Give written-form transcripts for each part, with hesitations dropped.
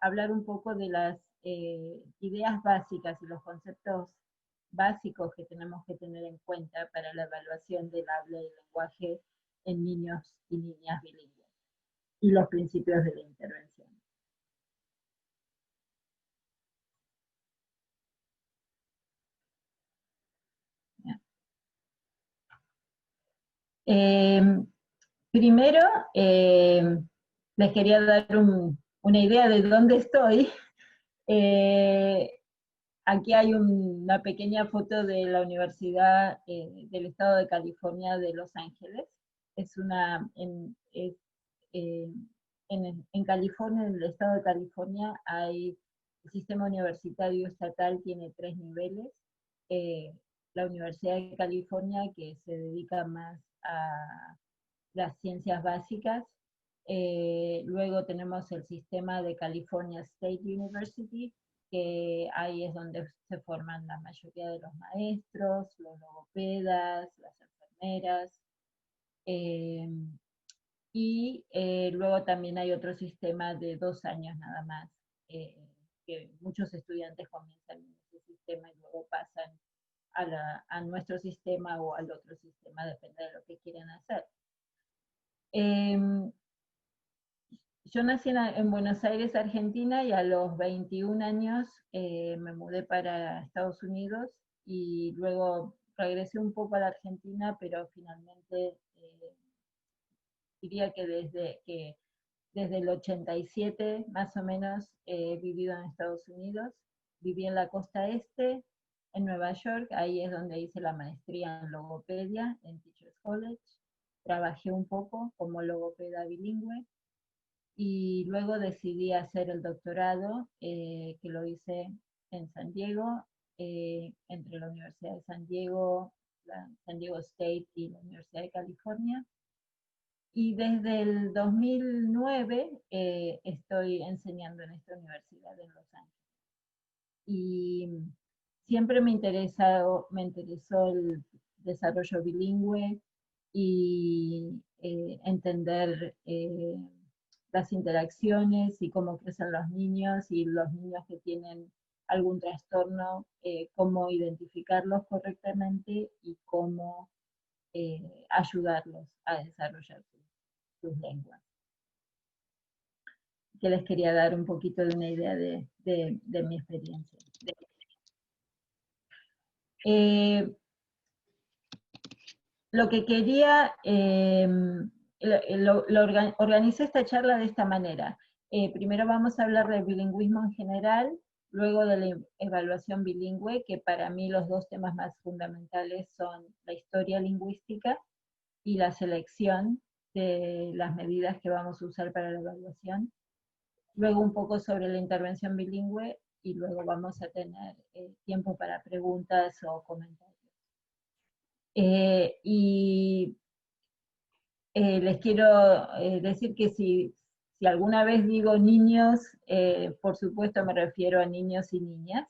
hablar un poco de las ideas básicas y los conceptos básicos que tenemos que tener en cuenta para la evaluación del habla y el lenguaje en niños y niñas bilingües, y los principios de la intervención. Primero, les quería dar una idea de dónde estoy. Aquí hay una pequeña foto de la Universidad del Estado de California de Los Ángeles. Es en California, en el Estado de California, hay el sistema universitario estatal, tiene 3 niveles. La Universidad de California, que se dedica más a las ciencias básicas. Luego tenemos el sistema de California State University, que ahí es donde se forman la mayoría de los maestros, los logopedas, las enfermeras. Luego también hay otro sistema de 2 años nada más, que muchos estudiantes comienzan en ese sistema y luego pasan a nuestro sistema o al otro sistema, depende de lo que quieran hacer. Yo nací en Buenos Aires, Argentina, y a los 21 años me mudé para Estados Unidos, y luego regresé un poco a la Argentina, pero finalmente diría que desde el 87 más o menos he vivido en Estados Unidos. Viví en la costa este, en Nueva York, ahí es donde hice la maestría en logopedia, en Teachers College. Trabajé un poco como logopeda bilingüe, y luego decidí hacer el doctorado, que lo hice en San Diego, entre la Universidad de San Diego, la San Diego State y la Universidad de California. Y desde el 2009 estoy enseñando en esta universidad en Los Ángeles. Y siempre me interesó el desarrollo bilingüe y entender las interacciones y cómo crecen los niños, y los niños que tienen algún trastorno, cómo identificarlos correctamente y cómo ayudarlos a desarrollar sus lenguas. Que les quería dar un poquito de una idea de mi experiencia. Lo que quería, organicé esta charla de esta manera. Primero vamos a hablar del bilingüismo en general, luego de la evaluación bilingüe, que para mí los 2 temas más fundamentales son la historia lingüística y la selección de las medidas que vamos a usar para la evaluación. Luego un poco sobre la intervención bilingüe, y luego vamos a tener tiempo para preguntas o comentarios. Les quiero decir que si alguna vez digo niños, por supuesto me refiero a niños y niñas,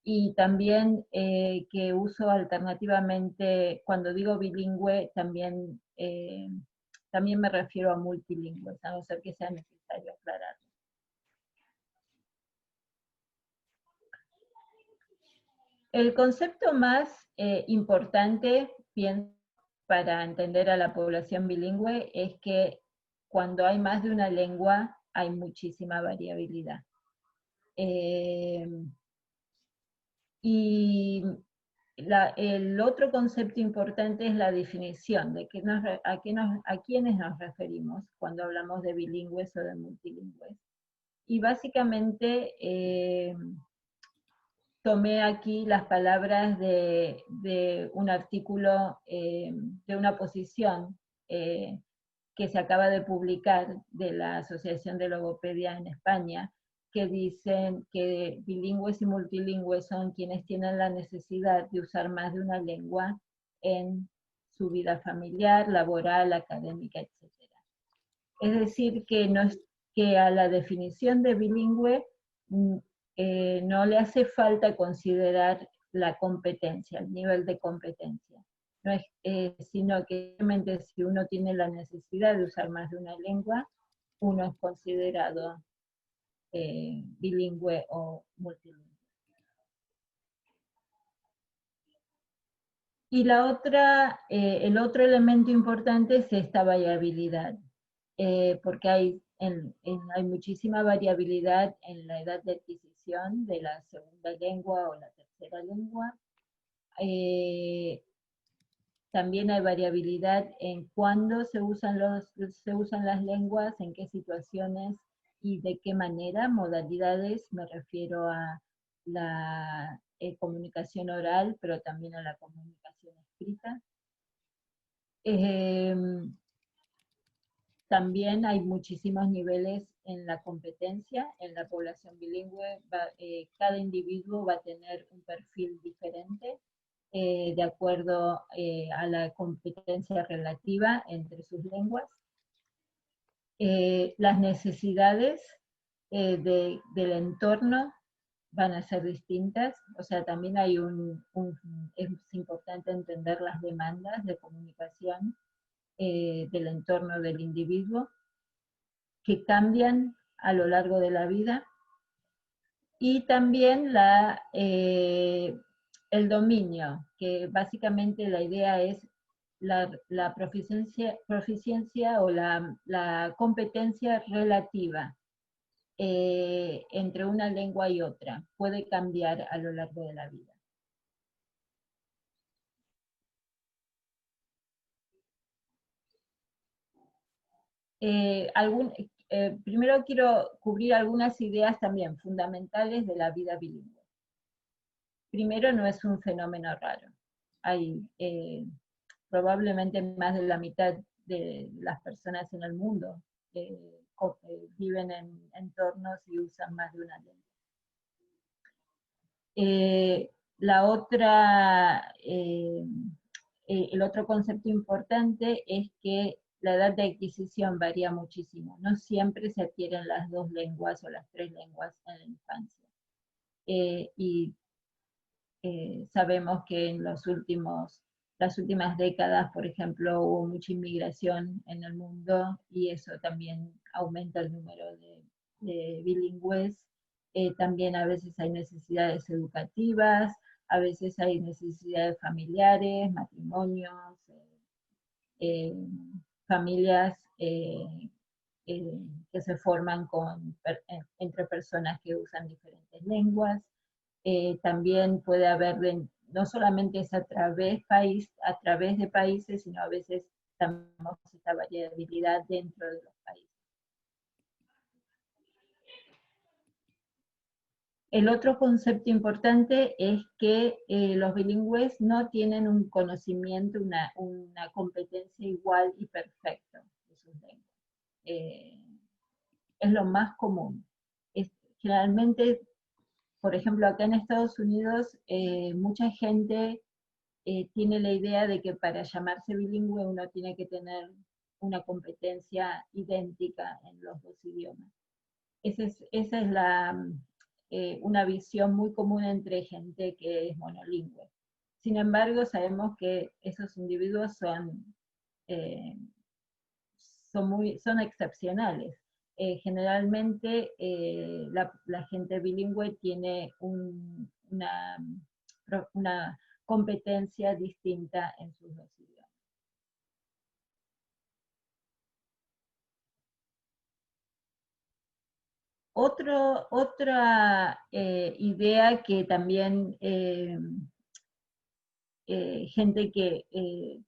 y también que uso alternativamente, cuando digo bilingüe, también me refiero a multilingües, a no ser que sea necesario aclararlo. El concepto más importante, pienso, para entender a la población bilingüe es que cuando hay más de una lengua hay muchísima variabilidad. Y el otro concepto importante es la definición de a quiénes nos referimos cuando hablamos de bilingües o de multilingües. Y básicamente tomé aquí las palabras de un artículo, de una posición que se acaba de publicar de la Asociación de Logopedia en España, que dicen que bilingües y multilingües son quienes tienen la necesidad de usar más de una lengua en su vida familiar, laboral, académica, etc. Es decir, que a la definición de bilingüe no le hace falta considerar la competencia, el nivel de competencia, no es, sino que realmente si uno tiene la necesidad de usar más de una lengua, uno es considerado bilingüe o multilingüe. Y el otro elemento importante es esta variabilidad, porque hay muchísima variabilidad en la edad de adquisición de la segunda lengua o la tercera lengua. También hay variabilidad en cuándo se usan las lenguas, en qué situaciones y de qué manera, modalidades, me refiero a la comunicación oral, pero también a la comunicación escrita. También hay muchísimos niveles en la competencia, en la población bilingüe, cada individuo va a tener un perfil diferente de acuerdo a la competencia relativa entre sus lenguas. Las necesidades del entorno van a ser distintas, o sea, también hay es importante entender las demandas de comunicación del entorno del individuo, que cambian a lo largo de la vida, y también el dominio, que básicamente la idea es la proficiencia o la competencia relativa entre una lengua y otra. Puede cambiar a lo largo de la vida. Primero quiero cubrir algunas ideas también fundamentales de la vida bilingüe. Primero, no es un fenómeno raro. Hay probablemente más de la mitad de las personas en el mundo viven en entornos y usan más de una lengua. El otro concepto importante es que la edad de adquisición varía muchísimo. No siempre se adquieren las 2 lenguas o las 3 lenguas en la infancia. Y sabemos que en las últimas décadas, por ejemplo, hubo mucha inmigración en el mundo y eso también aumenta el número de bilingües. También a veces hay necesidades educativas, a veces hay necesidades familiares, matrimonios, familias que se forman entre personas que usan diferentes lenguas. También puede haber, no solamente es a través de países, sino a veces tenemos esta variabilidad dentro de los países. El otro concepto importante es que los bilingües no tienen un conocimiento, una competencia igual y perfecta de sus lenguas. Es lo más común. Generalmente, por ejemplo, acá en Estados Unidos, mucha gente tiene la idea de que para llamarse bilingüe uno tiene que tener una competencia idéntica en los 2 idiomas. Esa es una visión muy común entre gente que es monolingüe. Sin embargo, sabemos que esos individuos son excepcionales. Generalmente la gente bilingüe tiene una competencia distinta en sus 2 idiomas. Otra idea que también gente que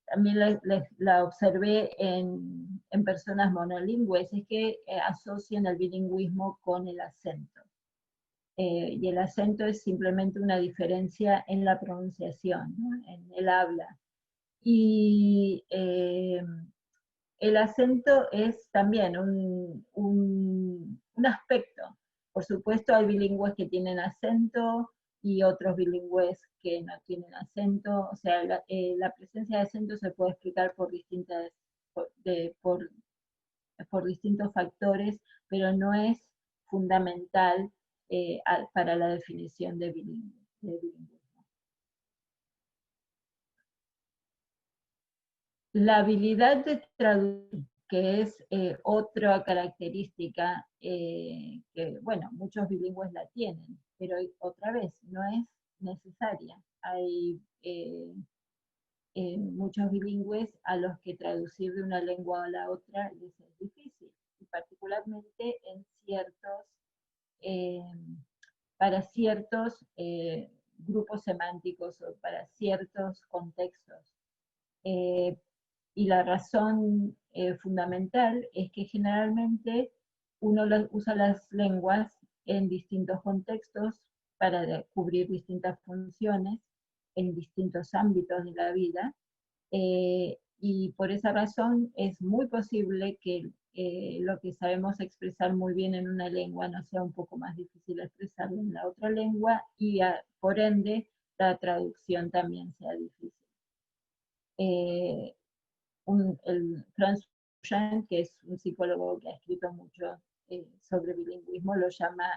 también la observé en personas monolingües, es que asocian el bilingüismo con el acento. Y el acento es simplemente una diferencia en la pronunciación, ¿no? En el habla. Y el acento es también un aspecto. Por supuesto, hay bilingües que tienen acento y otros bilingües que no tienen acento. O sea, la presencia de acento se puede explicar por distintos factores, pero no es fundamental para la definición de bilingüismo. La habilidad de traducir que es otra característica que, bueno, muchos bilingües la tienen, pero otra vez, no es necesaria. Hay muchos bilingües a los que traducir de una lengua a la otra les es difícil, y particularmente en eh, para ciertos grupos semánticos o para ciertos contextos. Eh, y la razón fundamental es que generalmente uno usa las lenguas en distintos contextos para cubrir distintas funciones en distintos ámbitos de la vida, y por esa razón es muy posible que lo que sabemos expresar muy bien en una lengua no sea un poco más difícil expresarlo en la otra lengua, y por ende la traducción también sea difícil. Eh, el Franz Jean, que es un psicólogo que ha escrito mucho sobre bilingüismo, llama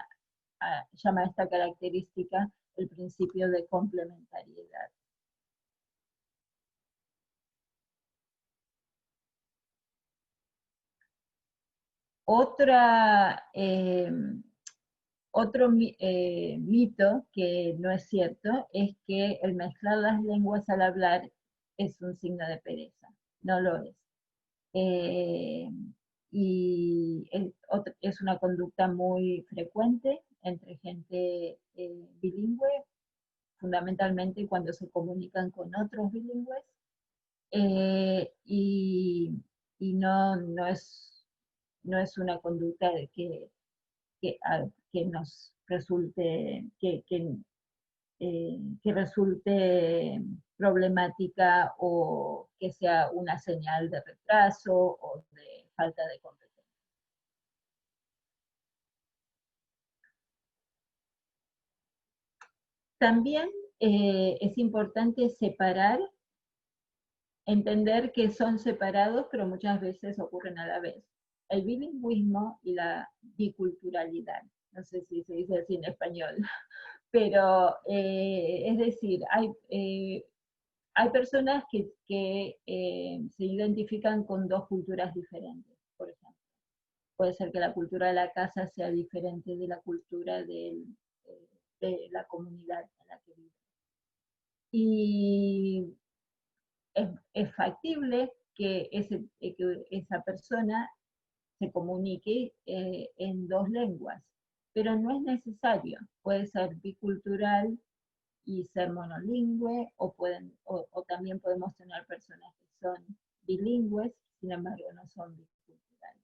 a esta característica el principio de complementariedad. Otra, otro mito que no es cierto es que el mezclar las lenguas al hablar es un signo de pereza. No lo es. Eh, y es una conducta muy frecuente entre gente bilingüe, fundamentalmente cuando se comunican con otros bilingües, eh, y, y no es una conducta que nos resulte, que resulte problemática o que sea una señal de retraso o de falta de competencia. También es importante separar, entender que son separados, pero muchas veces ocurren a la vez. El bilingüismo y la biculturalidad. No sé si se dice así en español, pero es decir, hay personas que se identifican con dos culturas diferentes, por ejemplo. Puede ser que la cultura de la casa sea diferente de la cultura de la comunidad en la que vive. Y es factible que esa persona se comunique en dos lenguas, pero no es necesario. Puede ser bicultural y ser monolingüe, o también podemos tener personas que son bilingües, sin embargo no son biculturales.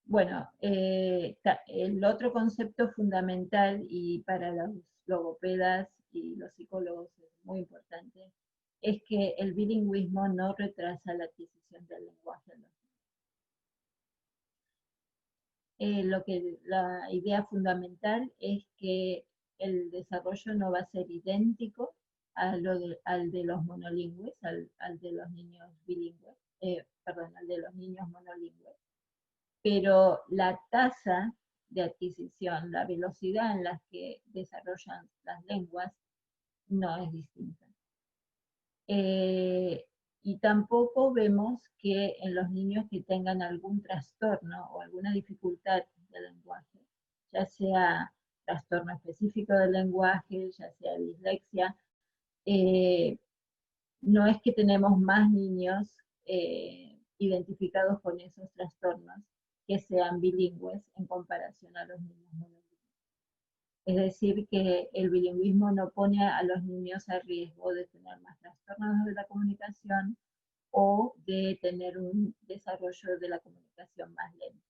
Bueno, el otro concepto fundamental y para los logopedas y los psicólogos es muy importante, es que el bilingüismo no retrasa la adquisición del lenguaje. La idea fundamental es que el desarrollo no va a ser idéntico al de los monolingües, al de los niños bilingües, perdón, al de los niños monolingües, pero la tasa de adquisición, la velocidad en la que desarrollan las lenguas no es distinta. Eh, y tampoco vemos que en los niños que tengan algún trastorno o alguna dificultad del lenguaje, ya sea trastorno específico del lenguaje, ya sea dislexia, eh, no es que tenemos más niños identificados con esos trastornos que sean bilingües en comparación a los niños monolingües. Es decir, que el bilingüismo no pone a los niños a riesgo de tener más trastornos de la comunicación o de tener un desarrollo de la comunicación más lento.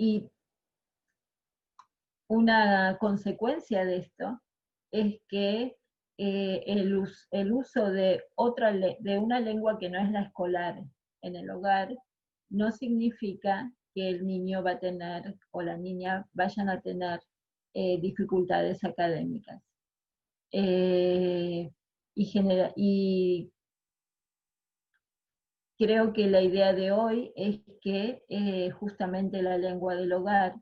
Y una consecuencia de esto es que el uso de una lengua que no es la escolar en el hogar no significa que el niño va a tener o la niña vayan a tener dificultades académicas. Eh, y creo que la idea de hoy es que justamente la lengua del hogar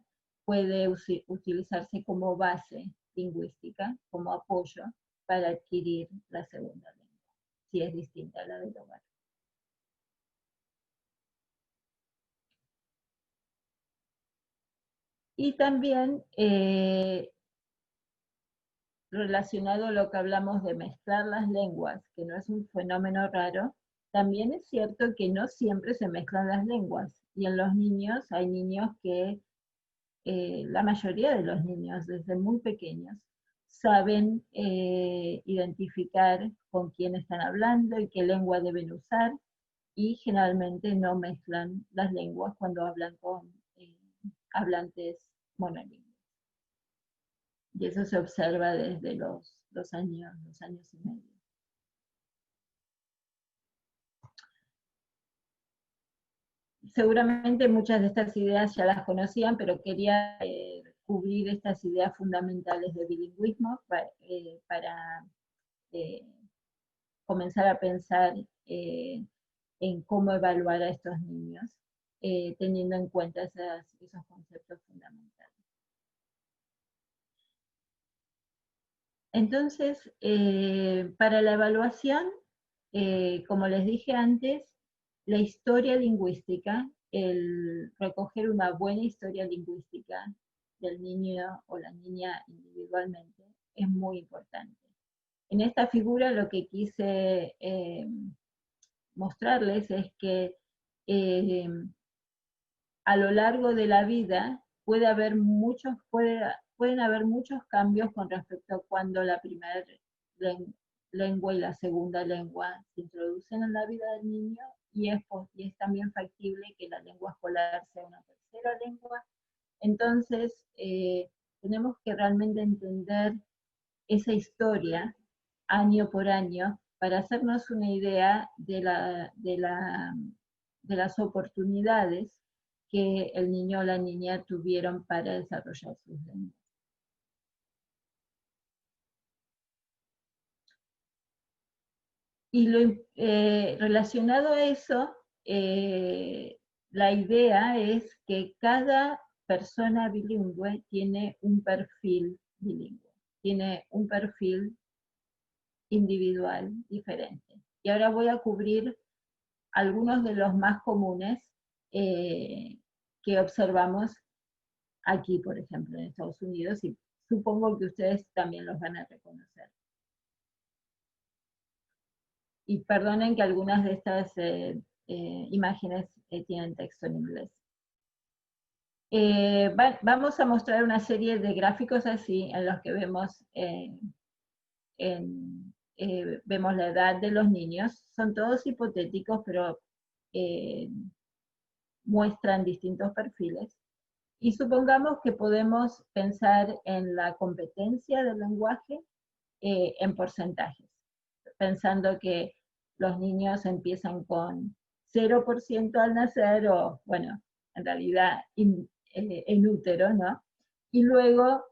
puede utilizarse como base lingüística, como apoyo para adquirir la segunda lengua, si es distinta a la del hogar. Y también relacionado a lo que hablamos de mezclar las lenguas, que no es un fenómeno raro, también es cierto que no siempre se mezclan las lenguas. Y en los niños hay niños que, la mayoría de los niños desde muy pequeños, saben identificar con quién están hablando y qué lengua deben usar, y generalmente no mezclan las lenguas cuando hablan con hablantes monolingües. Y eso se observa desde los 2 años y medio. Seguramente muchas de estas ideas ya las conocían, pero quería cubrir estas ideas fundamentales de bilingüismo para eh, comenzar a pensar en cómo evaluar a estos niños, teniendo en cuenta esos conceptos fundamentales. Entonces, para la evaluación, como les dije antes, la historia lingüística, el recoger una buena historia lingüística del niño o la niña individualmente, es muy importante. En esta figura lo que quise mostrarles es que eh, a lo largo de la vida pueden haber muchos cambios con respecto a cuando la primera lengua y la segunda lengua se introducen en la vida del niño, y es también factible que la lengua escolar sea una tercera lengua. Entonces, tenemos que realmente entender esa historia año por año para hacernos una idea de las oportunidades que el niño o la niña tuvieron para desarrollar sus lenguas. Y relacionado a eso, la idea es que cada persona bilingüe tiene un perfil bilingüe, tiene un perfil individual diferente. Y ahora voy a cubrir algunos de los más comunes eh, que observamos aquí, por ejemplo, en Estados Unidos, y supongo que ustedes también los van a reconocer. Y perdonen que algunas de estas imágenes tienen texto en inglés. Vamos a mostrar una serie de gráficos así, en los que vemos, vemos la edad de los niños. Son todos hipotéticos, pero muestran distintos perfiles. Y supongamos que podemos pensar en la competencia del lenguaje en porcentajes, pensando que los niños empiezan con 0% al nacer, o bueno, en realidad en útero, ¿no? Y luego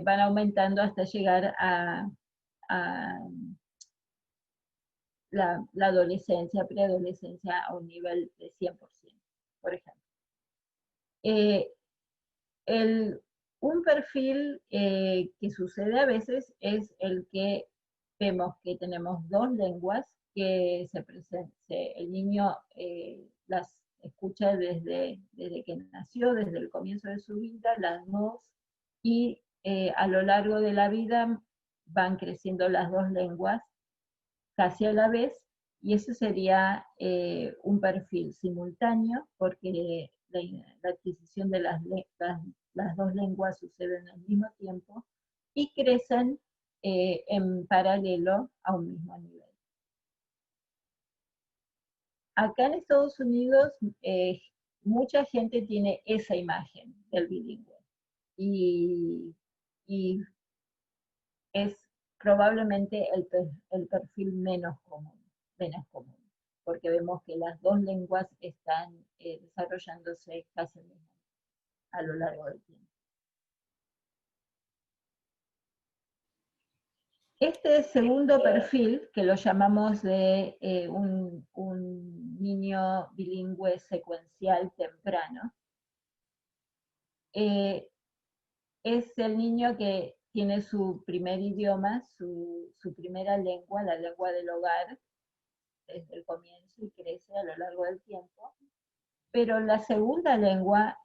van aumentando hasta llegar a la adolescencia, preadolescencia, a un nivel de 100%, por ejemplo. Eh, el, un perfil que sucede a veces es el que vemos que tenemos dos lenguas que el niño las escucha desde que nació, desde el comienzo de su vida, las dos, y a lo largo de la vida van creciendo las dos lenguas casi a la vez, y eso sería un perfil simultáneo, porque la adquisición de las dos lenguas suceden al mismo tiempo y crecen en paralelo a un mismo nivel. Acá en Estados Unidos, mucha gente tiene esa imagen del bilingüe, y, y es probablemente el perfil menos común, porque vemos que las dos lenguas están desarrollándose casi a lo largo del tiempo. Este segundo perfil, que lo llamamos de un niño bilingüe secuencial temprano, es el niño que tiene su primer idioma, su primera lengua, la lengua del hogar, desde el comienzo y crece a lo largo del tiempo. Pero la segunda lengua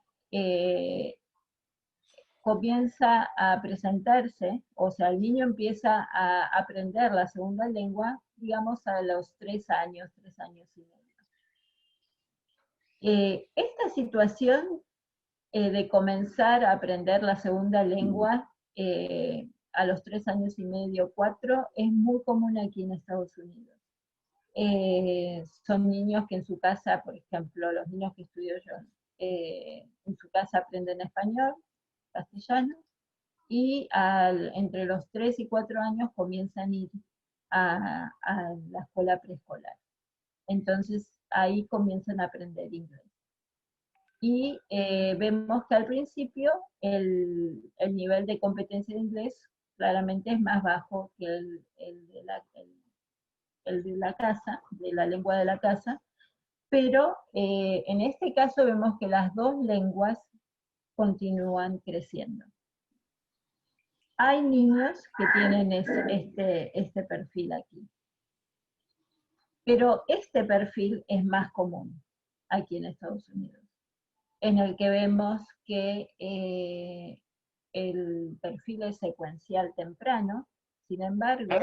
comienza a presentarse, o sea, el niño empieza a aprender la segunda lengua, digamos, a los 3 años y medio. Esta situación de comenzar a aprender la segunda lengua a los 3 años y medio, 4, es muy común aquí en Estados Unidos. Son niños que en su casa, por ejemplo, los niños que estudio yo, en su casa aprenden español, castellano, y entre los 3 y 4 años comienzan a ir a la escuela preescolar. Entonces ahí comienzan a aprender inglés. Y vemos que al principio el nivel de competencia de inglés claramente es más bajo que el de la casa, de la lengua de la casa, pero en este caso vemos que las dos lenguas continúan creciendo. Hay niños que tienen este perfil aquí, pero este perfil es más común aquí en Estados Unidos, en el que vemos que el perfil es secuencial temprano, sin embargo,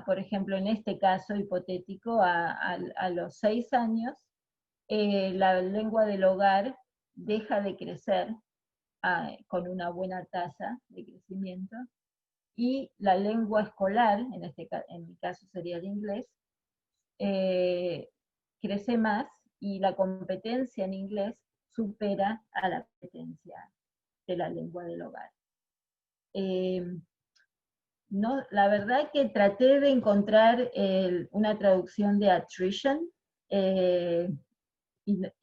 por ejemplo, en este caso hipotético, a los 6 años, la lengua del hogar deja de crecer con una buena tasa de crecimiento, y la lengua escolar, en mi caso sería el inglés, crece más, y la competencia en inglés supera a la competencia de la lengua del hogar. No, la verdad que traté de encontrar una traducción de attrition,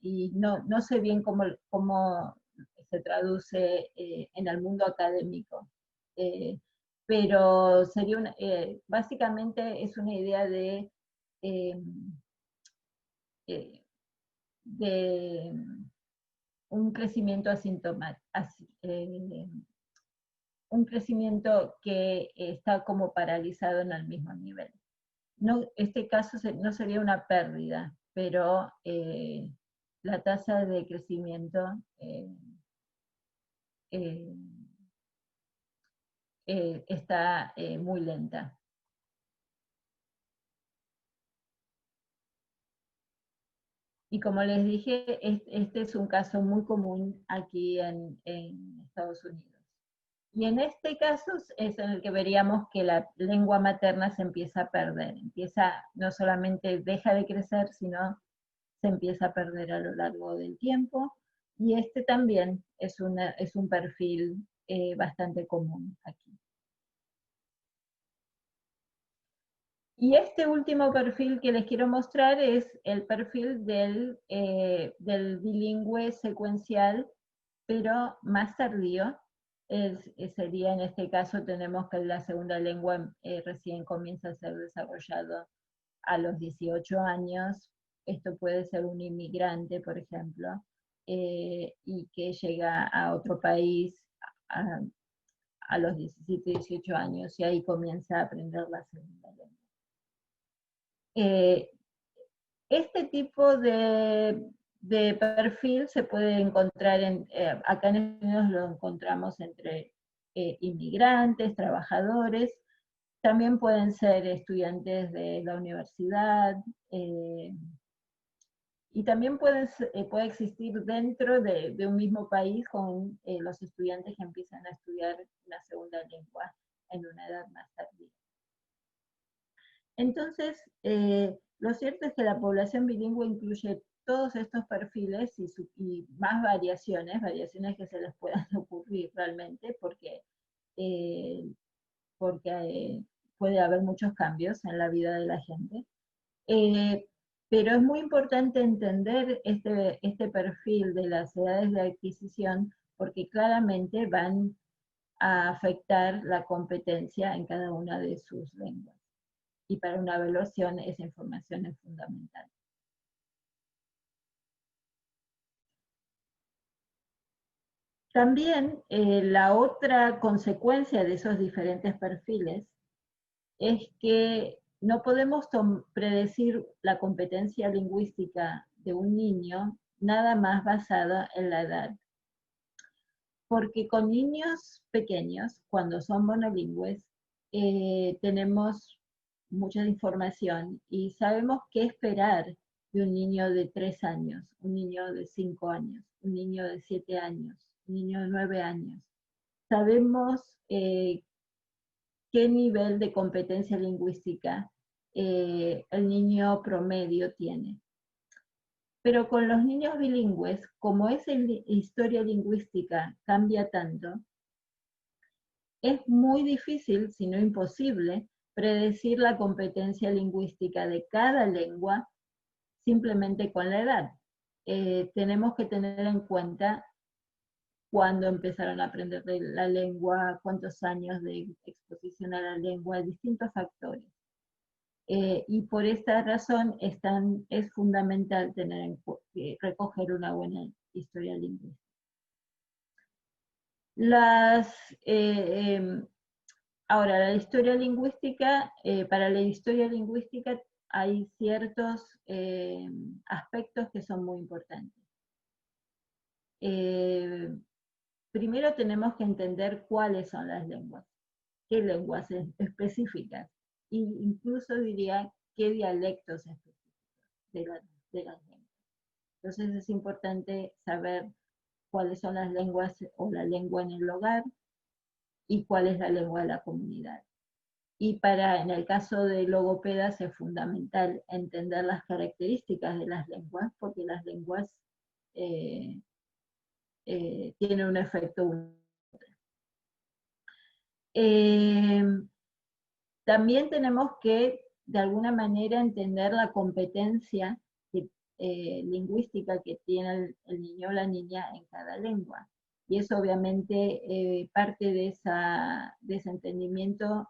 y no sé bien cómo se traduce en el mundo académico. Pero sería básicamente es una idea eh, de un crecimiento asintomático, un crecimiento que está como paralizado en el mismo nivel. No, este caso no sería una pérdida, pero la tasa de crecimiento eh, está muy lenta. Y como les dije, este es un caso muy común aquí en Estados Unidos. Y en este caso es en el que veríamos que la lengua materna se empieza a perder. No solamente deja de crecer, sino se empieza a perder a lo largo del tiempo. Y este también es un perfil bastante común aquí. Y este último perfil que les quiero mostrar es el perfil del bilingüe secuencial, pero más tardío. Sería en este caso, tenemos que la segunda lengua recién comienza a ser desarrollado a los 18 años. Esto puede ser un inmigrante, por ejemplo, y que llega a otro país a, a los 17, 18 años, y ahí comienza a aprender la segunda lengua. Este tipo de perfil se puede encontrar acá en Estados Unidos lo encontramos entre inmigrantes, trabajadores, también pueden ser estudiantes de la universidad, y también puede existir dentro de un mismo país con los estudiantes que empiezan a estudiar una segunda lengua en una edad más tardía. Entonces, lo cierto es que la población bilingüe incluye todos estos perfiles y más variaciones que se les puedan ocurrir realmente, porque puede haber muchos cambios en la vida de la gente. Pero es muy importante entender este perfil de las edades de adquisición, porque claramente van a afectar la competencia en cada una de sus lenguas. Y para una evaluación esa información es fundamental. También la otra consecuencia de esos diferentes perfiles es que no podemos predecir la competencia lingüística de un niño nada más basada en la edad. Porque con niños pequeños, cuando son monolingües, tenemos mucha información y sabemos qué esperar de un niño de 3 años, un niño de 5 años, un niño de 7 años, un niño de 9 años. Sabemos qué nivel de competencia lingüística el niño promedio tiene. Pero con los niños bilingües, como esa historia lingüística cambia tanto, es muy difícil, si no imposible, predecir la competencia lingüística de cada lengua simplemente con la edad. Tenemos que tener en cuenta cuándo empezaron a aprender la lengua, cuántos años de exposición a la lengua, distintos factores. Y por esta razón es fundamental recoger una buena historia lingüística. Ahora, la historia lingüística, para la historia lingüística hay ciertos aspectos que son muy importantes. Primero tenemos que entender cuáles son las lenguas, qué lenguas específicas, e incluso diría qué dialectos específicos de las lenguas. Entonces es importante saber cuáles son las lenguas o la lengua en el hogar y cuál es la lengua de la comunidad. Y en el caso de logopedas es fundamental entender las características de las lenguas, porque las lenguas tienen un efecto. También tenemos que, de alguna manera, entender la competencia lingüística que tiene el niño o la niña en cada lengua. Y eso obviamente parte de ese entendimiento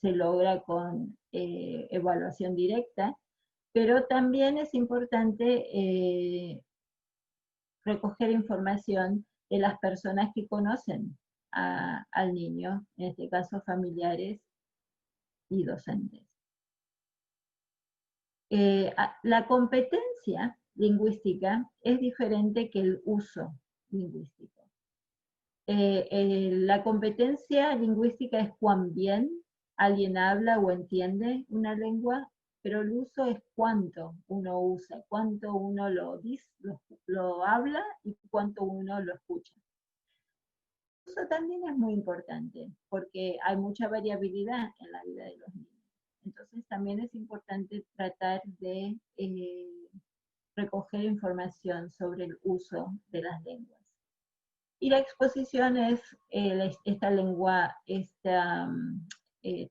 se logra con evaluación directa, pero también es importante recoger información de las personas que conocen al niño, en este caso familiares y docentes. La competencia lingüística es diferente que el uso lingüístico. La competencia lingüística es cuán bien alguien habla o entiende una lengua, pero el uso es cuánto uno usa, cuánto uno lo dice, lo habla y cuánto uno lo escucha. El uso también es muy importante porque hay mucha variabilidad en la vida de los niños. Entonces también es importante tratar de recoger información sobre el uso de las lenguas. Y la exposición es esta lengua,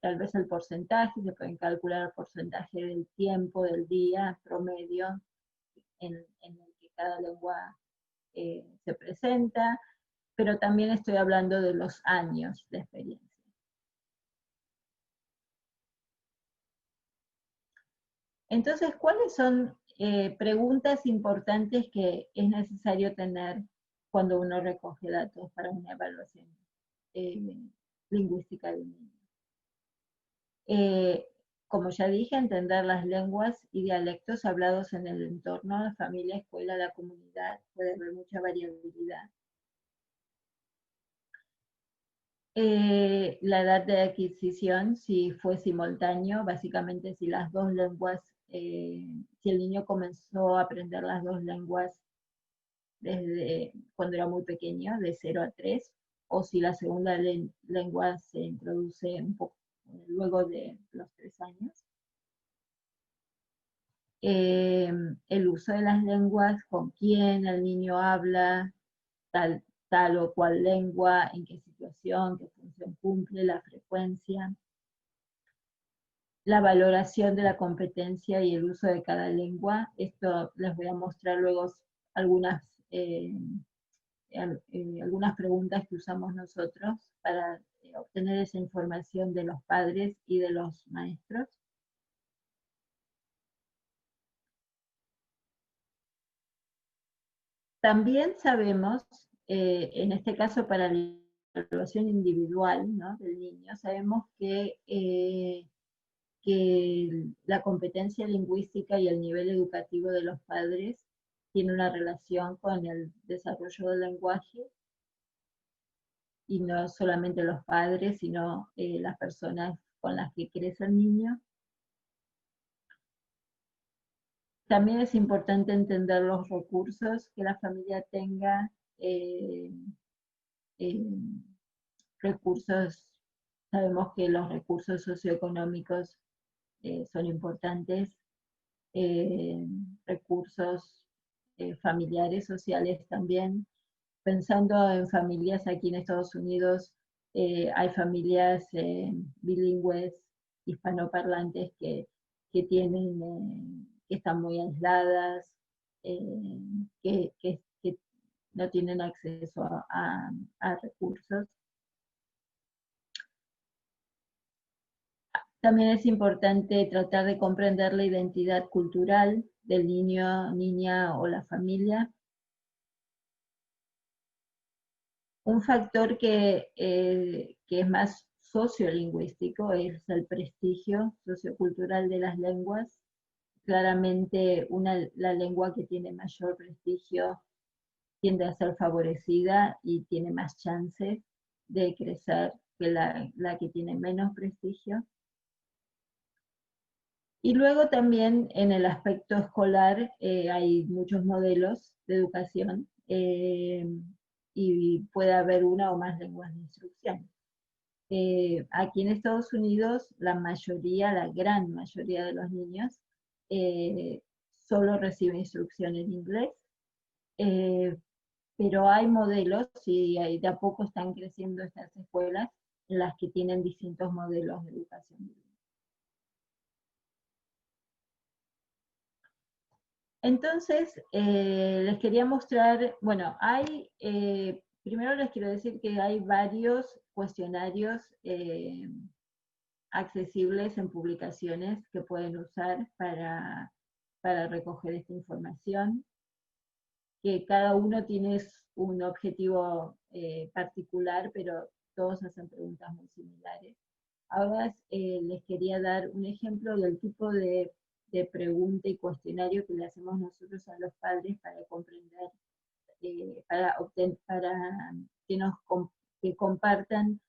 tal vez el porcentaje, se pueden calcular el porcentaje del tiempo, del día promedio en el que cada lengua se presenta, pero también estoy hablando de los años de experiencia. Entonces, ¿cuáles son preguntas importantes que es necesario tener cuando uno recoge datos para una evaluación lingüística de un niño? Como ya dije, entender las lenguas y dialectos hablados en el entorno, la familia, escuela, la comunidad, puede haber mucha variabilidad. La edad de adquisición, si fue simultáneo, básicamente si las dos lenguas, si el niño comenzó a aprender las dos lenguas desde cuando era muy pequeño, de 0 a 3, o si la segunda lengua se introduce un poco luego de los 3 años. El uso de las lenguas, con quién el niño habla, tal o cual lengua, en qué situación, qué función cumple, la frecuencia, la valoración de la competencia y el uso de cada lengua. Esto les voy a mostrar luego algunas algunas preguntas que usamos nosotros para obtener esa información de los padres y de los maestros. También sabemos, en este caso para la evaluación individual, ¿no?, del niño, sabemos que la competencia lingüística y el nivel educativo de los padres tiene una relación con el desarrollo del lenguaje, y no solamente los padres, sino las personas con las que crece el niño. También es importante entender los recursos que la familia tenga, eh, eh, recursos, sabemos que los recursos socioeconómicos son importantes, recursos familiares, sociales también. Pensando en familias aquí en Estados Unidos, hay familias bilingües, hispanoparlantes que están muy aisladas, eh, que no tienen acceso a recursos. También es importante tratar de comprender la identidad cultural del niño, niña o la familia. Un factor que es más sociolingüístico es el prestigio sociocultural de las lenguas. Claramente la lengua que tiene mayor prestigio tiende a ser favorecida y tiene más chances de crecer que la que tiene menos prestigio. Y luego también en el aspecto escolar hay muchos modelos de educación y puede haber una o más lenguas de instrucción. Aquí en Estados Unidos la mayoría, la gran mayoría de los niños solo reciben instrucción en inglés, pero hay modelos y de a poco están creciendo estas escuelas en las que tienen distintos modelos de educación. Entonces, les quería mostrar, bueno, primero les quiero decir que hay varios cuestionarios accesibles en publicaciones que pueden usar para recoger esta información, que cada uno tiene un objetivo particular, pero todos hacen preguntas muy similares. Ahora les quería dar un ejemplo del tipo de pregunta y cuestionario que le hacemos nosotros a los padres para comprender, para que compartan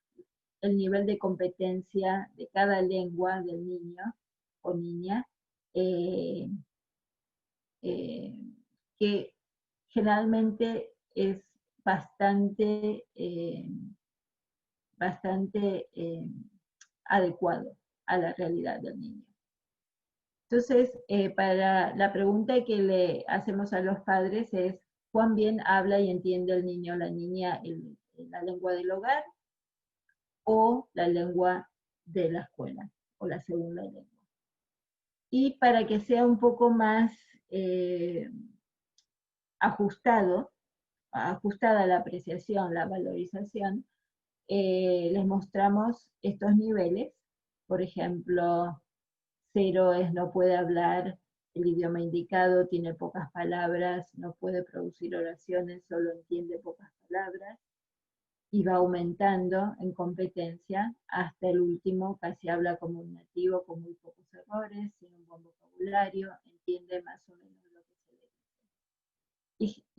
el nivel de competencia de cada lengua del niño o niña, eh, eh, que generalmente es bastante, bastante adecuado a la realidad del niño. Entonces, para la pregunta que le hacemos a los padres es, ¿cuán bien habla y entiende el niño o la niña la lengua del hogar o la lengua de la escuela o la segunda lengua? Y para que sea un poco más ajustada la apreciación, la valorización, les mostramos estos niveles. Por ejemplo, 0 es no puede hablar el idioma indicado, tiene pocas palabras, no puede producir oraciones, solo entiende pocas palabras, y va aumentando en competencia hasta el último, casi habla como un nativo, con muy pocos errores, tiene un buen vocabulario, entiende más o menos lo que se le dice.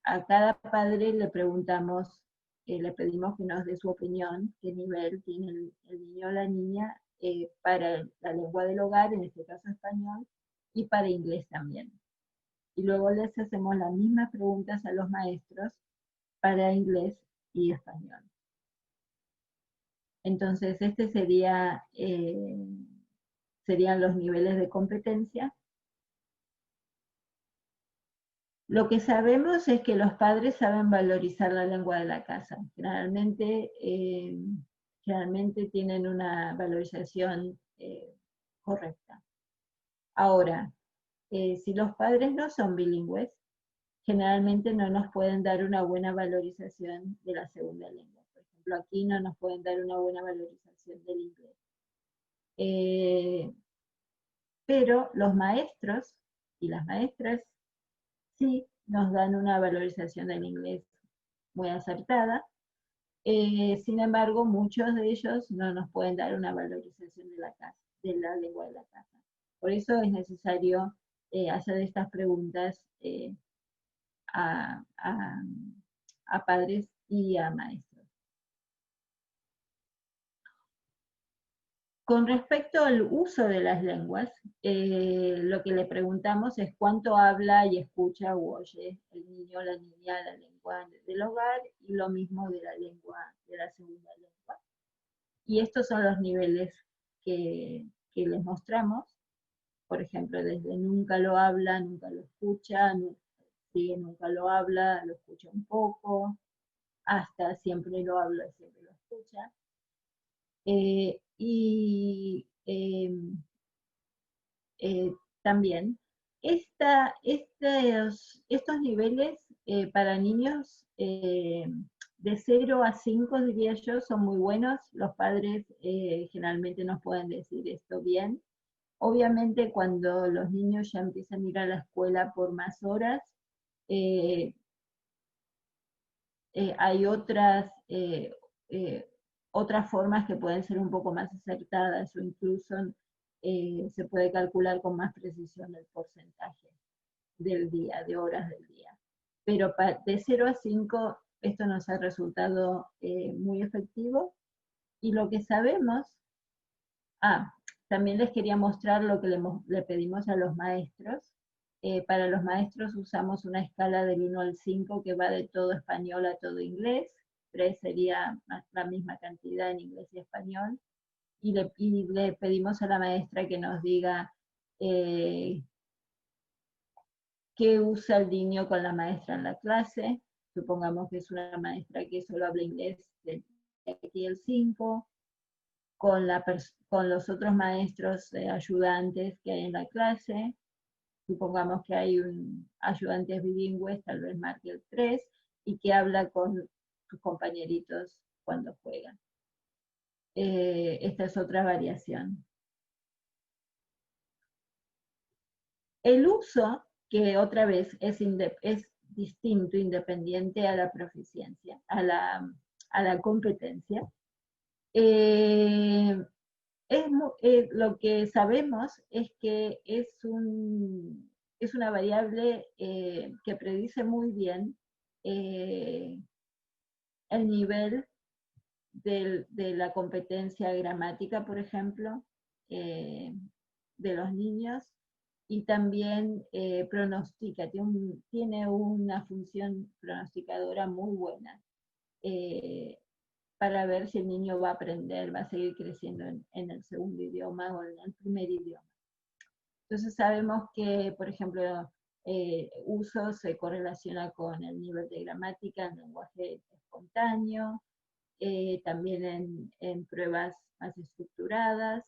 A cada padre le preguntamos, le pedimos que nos dé su opinión, qué nivel tiene el niño o la niña para la lengua del hogar, en este caso español, y para inglés también. Y luego les hacemos las mismas preguntas a los maestros para inglés y español. Entonces, serían los niveles de competencia. Lo que sabemos es que los padres saben valorizar la lengua de la casa. Generalmente tienen una valorización correcta. Ahora, si los padres no son bilingües, generalmente no nos pueden dar una buena valorización de la segunda lengua. Por ejemplo, aquí no nos pueden dar una buena valorización del inglés. Pero los maestros y las maestras sí nos dan una valorización del inglés muy acertada. Sin embargo, muchos de ellos no nos pueden dar una valorización de la lengua de la casa. Por eso es necesario hacer estas preguntas a, a, a padres y a maestros. Con respecto al uso de las lenguas, lo que le preguntamos es cuánto habla y escucha o oye el niño o la niña la lengua del hogar, y lo mismo de la lengua, de la segunda lengua. Y estos son los niveles que les mostramos. Por ejemplo, desde nunca lo habla, nunca lo escucha, nunca lo habla, lo escucha un poco, hasta siempre lo habla, siempre lo escucha. Y también estos niveles para niños de 0 a 5, diría yo, son muy buenos. Los padres generalmente nos pueden decir esto bien. Obviamente cuando los niños ya empiezan a ir a la escuela por más horas, eh, hay otras formas que pueden ser un poco más acertadas, o incluso se puede calcular con más precisión el porcentaje del día, de horas del día. Pero de 0 a 5 esto nos ha resultado muy efectivo, y lo que sabemos, también les quería mostrar lo que le pedimos a los maestros. Para los maestros usamos una escala del 1 al 5 que va de todo español a todo inglés. 3 sería la misma cantidad en inglés y español. Y le pedimos a la maestra que nos diga qué usa el niño con la maestra en la clase. Supongamos que es una maestra que solo habla inglés, de aquí el 5, con los otros maestros ayudantes que hay en la clase. Supongamos que hay ayudantes bilingües, tal vez marque el 3, y que habla con sus compañeritos cuando juegan. Esta es otra variación. El uso, que otra vez es distinto, independiente a la proficiencia, a la competencia. Lo que sabemos es que es una variable que predice muy bien el nivel de la competencia gramática, por ejemplo, de los niños, y también pronostica, tiene una función pronosticadora muy buena para ver si el niño va a aprender, va a seguir creciendo en el segundo idioma o en el primer idioma. Entonces sabemos que, por ejemplo, uso se correlaciona con el nivel de gramática, el lenguaje espontáneo, también en pruebas más estructuradas,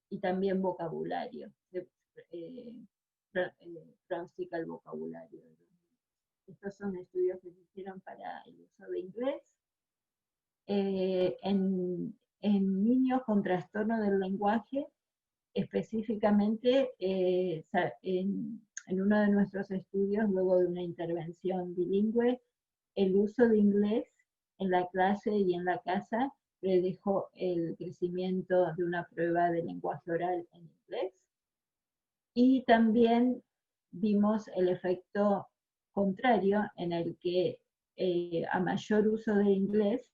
y también vocabulario. Pronostica el vocabulario. Estos son estudios que se hicieron para el uso de inglés. En niños con trastorno del lenguaje, específicamente en uno de nuestros estudios, luego de una intervención bilingüe, el uso de inglés en la clase y en la casa predijo el crecimiento de una prueba de lenguaje oral en inglés. Y también vimos el efecto contrario, en el que a mayor uso de inglés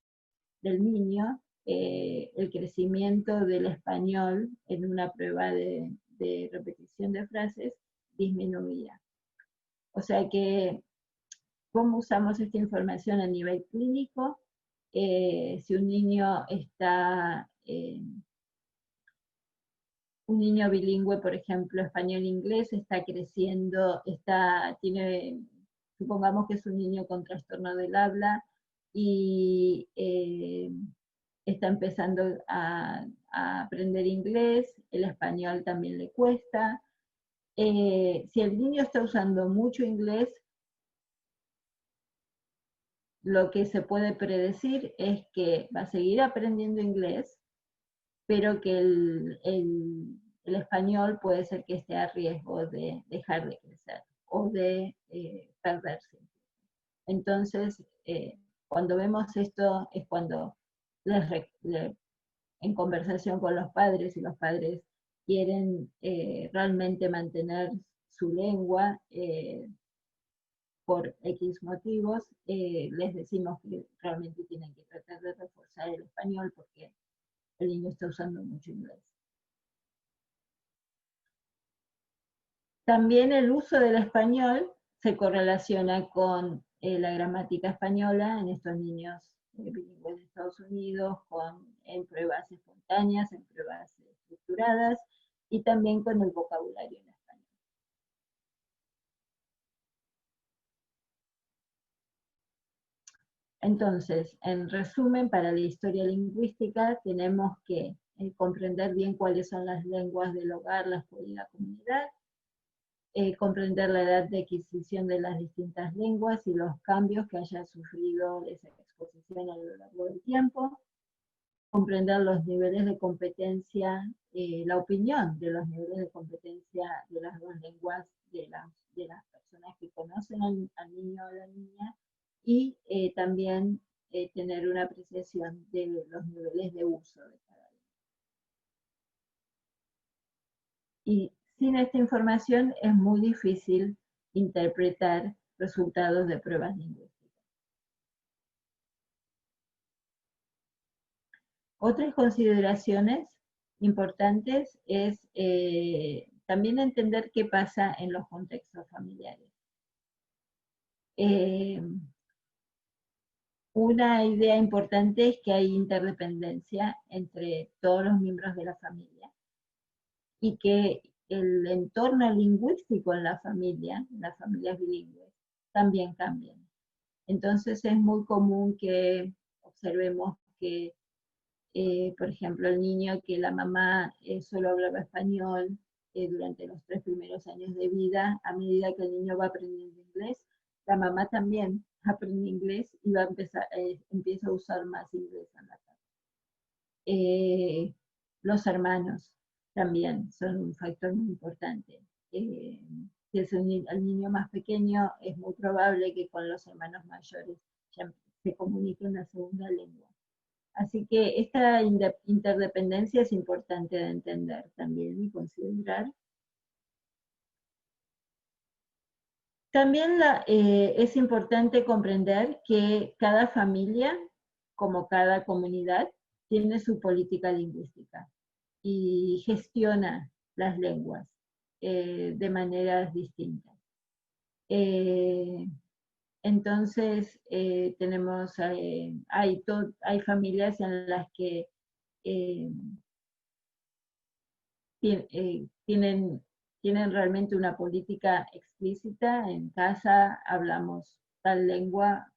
del niño, el crecimiento del español en una prueba de repetición de frases disminuía. O sea que, ¿cómo usamos esta información a nivel clínico? Si un niño un niño bilingüe, por ejemplo, español-inglés, está creciendo, supongamos que es un niño con trastorno del habla y está empezando a aprender inglés, el español también le cuesta. Si el niño está usando mucho inglés, lo que se puede predecir es que va a seguir aprendiendo inglés, pero que el español puede ser que esté a riesgo de dejar de crecer o de perderse. Entonces, cuando vemos esto es cuando en conversación con los padres, y los padres quieren realmente mantener su lengua por X motivos, les decimos que realmente tienen que tratar de reforzar el español porque el niño está usando mucho inglés. También el uso del español se correlaciona con la gramática española en estos niños bilingües de Estados Unidos, en pruebas espontáneas, en pruebas estructuradas y también con el vocabulario en español. Entonces, en resumen, para la historia lingüística tenemos que comprender bien cuáles son las lenguas del hogar, la escuela y la comunidad, comprender la edad de adquisición de las distintas lenguas y los cambios que haya sufrido esa exposición a lo largo del tiempo, comprender los niveles de competencia, la opinión de los niveles de competencia de las dos lenguas de las personas que conocen al niño o la niña, y también tener una apreciación de los niveles de uso de cada lengua. Y sin esta información es muy difícil interpretar resultados de pruebas lingüísticas. Otras consideraciones importantes es también entender qué pasa en los contextos familiares. Una idea importante es que hay interdependencia entre todos los miembros de la familia y que el entorno lingüístico en las familias bilingües, también cambian. Entonces es muy común que observemos que, por ejemplo, el niño que la mamá solo hablaba español durante los 3 primeros años de vida, a medida que el niño va aprendiendo inglés, la mamá también aprende inglés y va a empieza a usar más inglés en la casa. Los hermanos también son un factor muy importante. Si es el niño más pequeño, es muy probable que con los hermanos mayores ya se comunique una segunda lengua. Así que esta interdependencia es importante de entender también y considerar. También es importante comprender que cada familia, como cada comunidad, tiene su política lingüística y gestiona las lenguas de maneras distintas. Entonces, hay familias en las que tienen realmente una política explícita. En casa hablamos tal lengua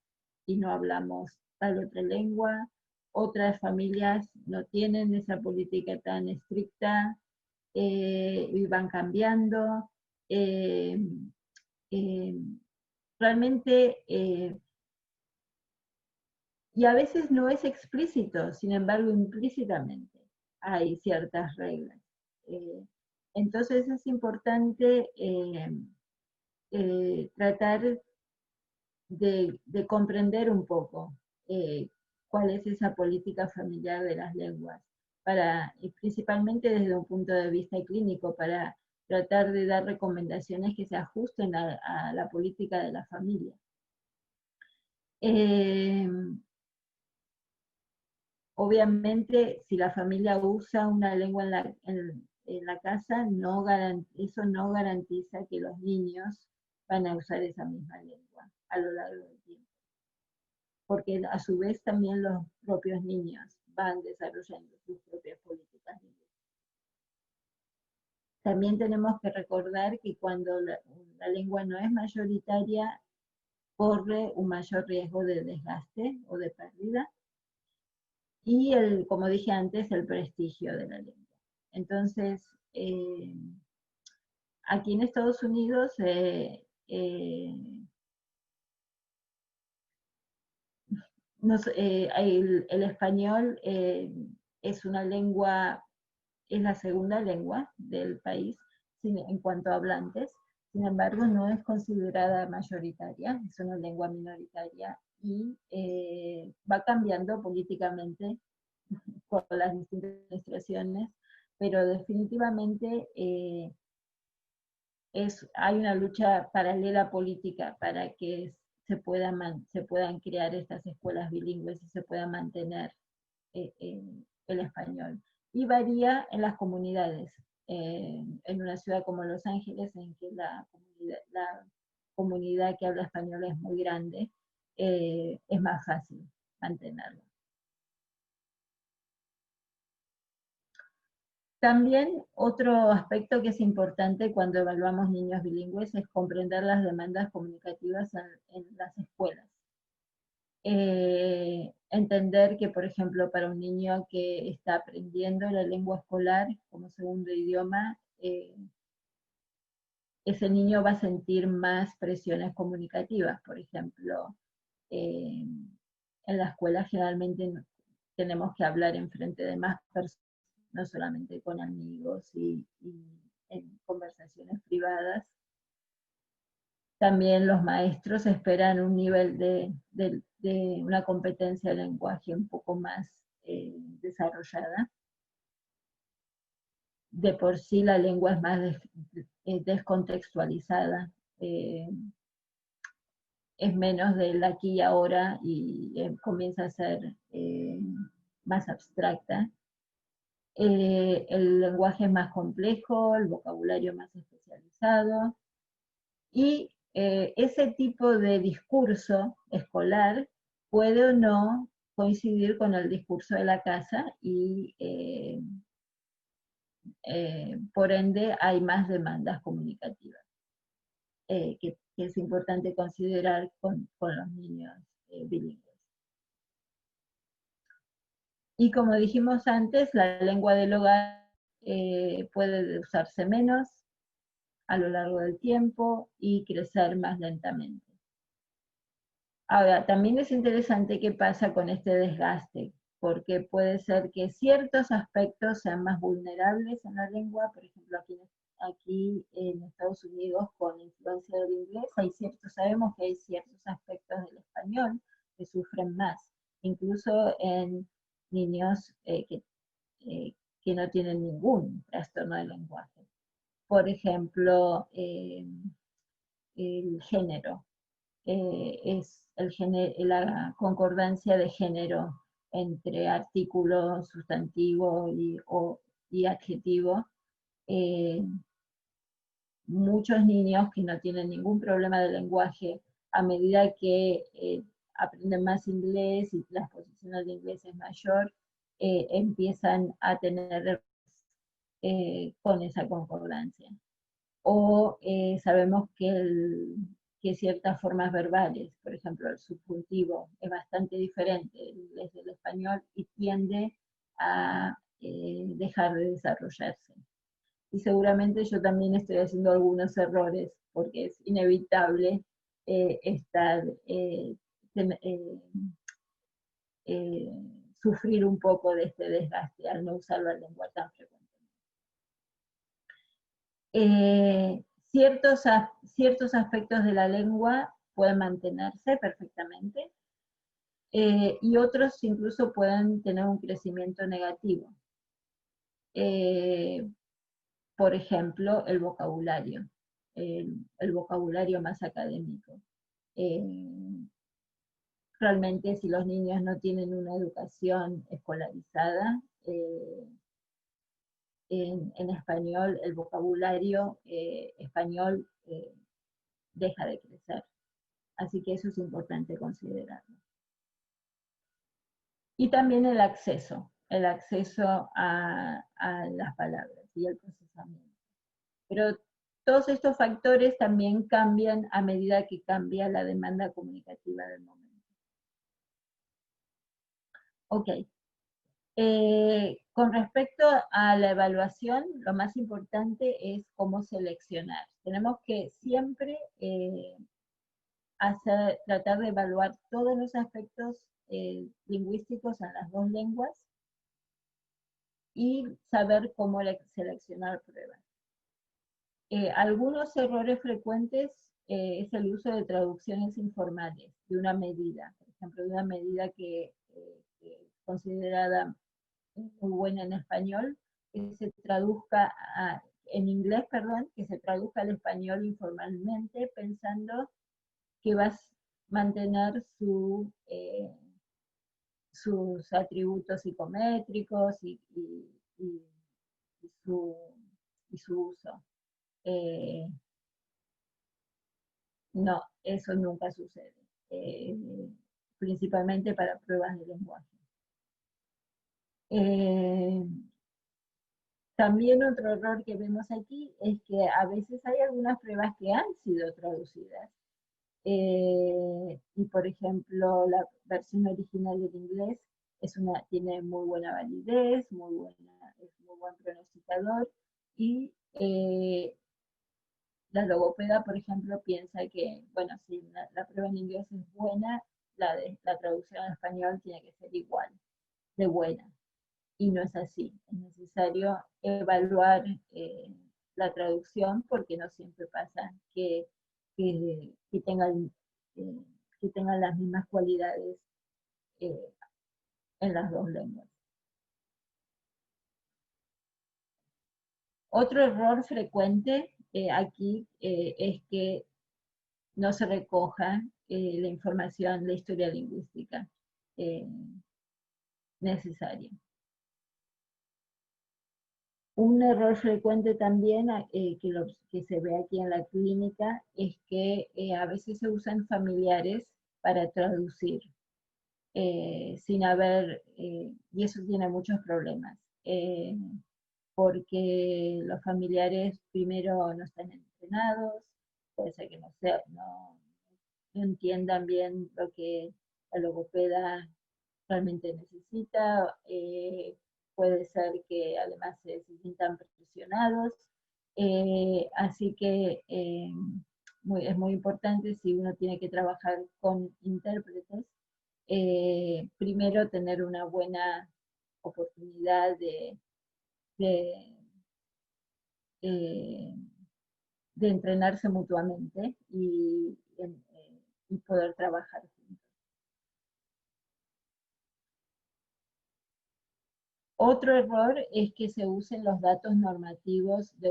y no hablamos tal otra lengua. Otras familias no tienen esa política tan estricta y van cambiando. Eh, eh, realmente, y a veces no es explícito, sin embargo, implícitamente hay ciertas reglas. Eh, entonces es importante tratar de comprender un poco cuál es esa política familiar de las lenguas, y principalmente desde un punto de vista clínico, para tratar de dar recomendaciones que se ajusten a la política de la familia. Obviamente, si la familia usa una lengua en la casa, eso no garantiza que los niños van a usar esa misma lengua a lo largo del tiempo. Porque a su vez también los propios niños van desarrollando sus propias políticas lingüísticas. También tenemos que recordar que cuando la lengua no es mayoritaria, corre un mayor riesgo de desgaste o de pérdida. Y como dije antes, el prestigio de la lengua. Entonces, aquí en Estados Unidos el español es una lengua, es la segunda lengua del país en cuanto a hablantes. Sin embargo, no es considerada mayoritaria, es una lengua minoritaria y va cambiando políticamente con las distintas administraciones, pero definitivamente hay una lucha paralela política para que se puedan crear estas escuelas bilingües y se pueda mantener el español. Y varía en las comunidades. En una ciudad como Los Ángeles, en que la comunidad que habla español es muy grande, es más fácil mantenerlo. También otro aspecto que es importante cuando evaluamos niños bilingües es comprender las demandas comunicativas en las escuelas. Entender que, por ejemplo, para un niño que está aprendiendo la lengua escolar como segundo idioma, ese niño va a sentir más presiones comunicativas. Por ejemplo, en la escuela generalmente tenemos que hablar en frente de más personas, no solamente con amigos y en conversaciones privadas. También los maestros esperan un nivel de una competencia de lenguaje un poco más desarrollada. De por sí la lengua es más descontextualizada, es menos del aquí y ahora y comienza a ser más abstracta. El lenguaje es más complejo, el vocabulario más especializado, y ese tipo de discurso escolar puede o no coincidir con el discurso de la casa y por ende hay más demandas comunicativas que es importante considerar con los niños bilingües. Y como dijimos antes, la lengua del hogar puede usarse menos a lo largo del tiempo y crecer más lentamente. Ahora, también es interesante qué pasa con este desgaste, porque puede ser que ciertos aspectos sean más vulnerables en la lengua, por ejemplo, aquí en Estados Unidos, con influencia del inglés, sabemos que hay ciertos aspectos del español que sufren más, incluso en niños que no tienen ningún trastorno de lenguaje. Por ejemplo, el género. Es la concordancia de género entre artículo, sustantivo y adjetivo. Muchos niños que no tienen ningún problema de lenguaje, a medida que aprenden más inglés y la exposición al inglés es mayor, empiezan a tener con esa concordancia. O sabemos que ciertas formas verbales, por ejemplo, el subjuntivo es bastante diferente del inglés del español y tiende a dejar de desarrollarse. Y seguramente yo también estoy haciendo algunos errores porque es inevitable sufrir un poco de este desgaste al no usar la lengua tan frecuentemente. Ciertos aspectos de la lengua pueden mantenerse perfectamente y otros incluso pueden tener un crecimiento negativo. Por ejemplo, el vocabulario, el vocabulario más académico. Realmente si los niños no tienen una educación escolarizada, en español, el vocabulario español deja de crecer. Así que eso es importante considerarlo. Y también el acceso a las palabras y el procesamiento. Pero todos estos factores también cambian a medida que cambia la demanda comunicativa del momento. Ok, Con respecto a la evaluación, lo más importante es cómo seleccionar. Tenemos que siempre tratar de evaluar todos los aspectos lingüísticos en las dos lenguas y saber cómo seleccionar pruebas. Algunos errores frecuentes es el uso de traducciones informales de una medida, por ejemplo, de una medida que es considerada muy buena en español, que se traduzca en inglés, perdón, que se traduzca al español informalmente, pensando que vas a mantener sus atributos psicométricos y su, y su uso. No, eso nunca sucede, principalmente para pruebas de lenguaje. También otro error que vemos aquí es que a veces hay algunas pruebas que han sido traducidas. Y por ejemplo, la versión original del inglés tiene muy buena validez, es muy buen pronosticador, y la logopeda, por ejemplo, piensa que, bueno, si la prueba en inglés es buena, la traducción al español tiene que ser igual, de buena. Y no es así. Es necesario evaluar la traducción porque no siempre pasa que tengan, que tengan las mismas cualidades eh, en las dos lenguas. Otro error frecuente aquí es que no se recoja la información, la historia lingüística necesaria. Un error frecuente también que se ve aquí en la clínica es que a veces se usan familiares para traducir sin haber, y eso tiene muchos problemas, porque los familiares primero no están entrenados, puede ser que no entiendan bien lo que la logopeda realmente necesita, puede ser que además se sientan presionados, así que es muy importante si uno tiene que trabajar con intérpretes, primero tener una buena oportunidad de, eh, de entrenarse mutuamente y poder trabajar juntos. Otro error es que se usen los datos normativos de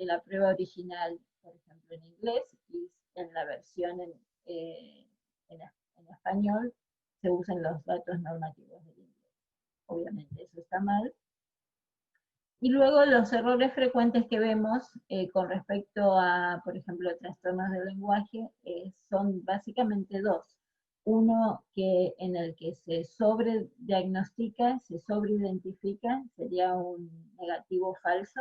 la prueba original, por ejemplo en inglés, y en la versión en español se usan los datos normativos del inglés. Obviamente eso está mal. Y luego los errores frecuentes que vemos con respecto a, por ejemplo, trastornos del lenguaje son básicamente dos. Uno en el que se sobrediagnostica, se sobreidentifica, sería un negativo falso,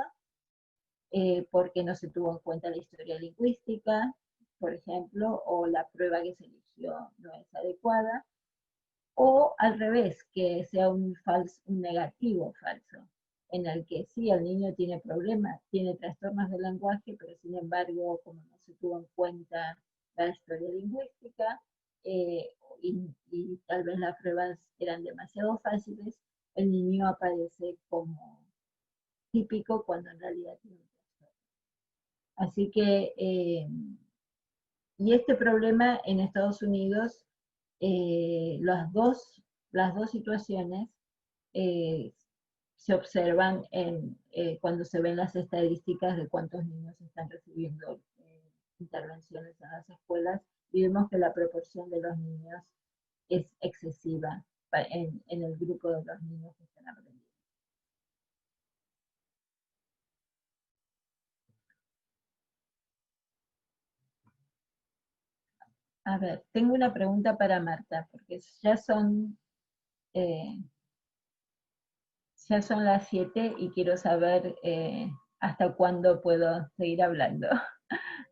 porque no se tuvo en cuenta la historia lingüística, por ejemplo, o la prueba que se eligió no es adecuada, o al revés, que sea un negativo falso, en el que sí, el niño tiene problemas, tiene trastornos del lenguaje, pero sin embargo, como no se tuvo en cuenta la historia lingüística, y tal vez las pruebas eran demasiado fáciles, el niño aparece como típico cuando en realidad tiene un trastorno. Así que, y este problema en Estados Unidos, las dos situaciones eh, se observan cuando se ven las estadísticas de cuántos niños están recibiendo intervenciones en las escuelas, y vemos que la proporción de los niños es excesiva en el grupo de los niños que están aprendiendo. A ver, tengo una pregunta para Marta, porque eh, ya son las 7 y quiero saber hasta cuándo puedo seguir hablando.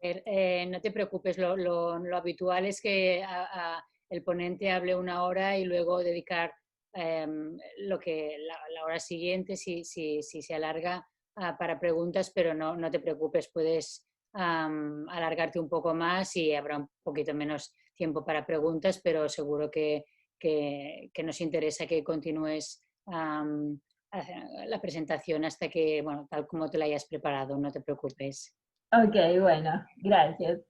No te preocupes, lo habitual es que el ponente hable una hora y luego dedicar la hora siguiente, si se alarga, para preguntas, pero no te preocupes, puedes alargarte un poco más y habrá un poquito menos tiempo para preguntas, pero seguro que nos interesa que continúes la presentación hasta que, bueno, tal como te la hayas preparado, no te preocupes. Ok, bueno, gracias.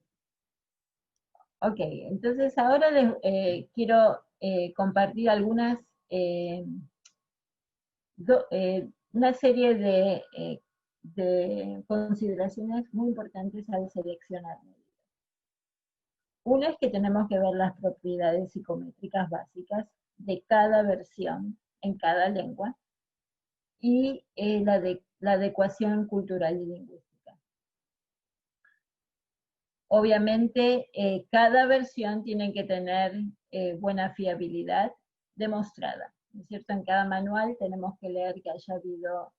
Ok, entonces ahora les quiero compartir algunas, una serie de consideraciones muy importantes al seleccionar. Una es que tenemos que ver las propiedades psicométricas básicas de cada versión en cada lengua y la adecuación cultural y lingüística. Obviamente, cada versión tiene que tener buena fiabilidad demostrada, ¿no es cierto? En cada manual tenemos que leer que haya habido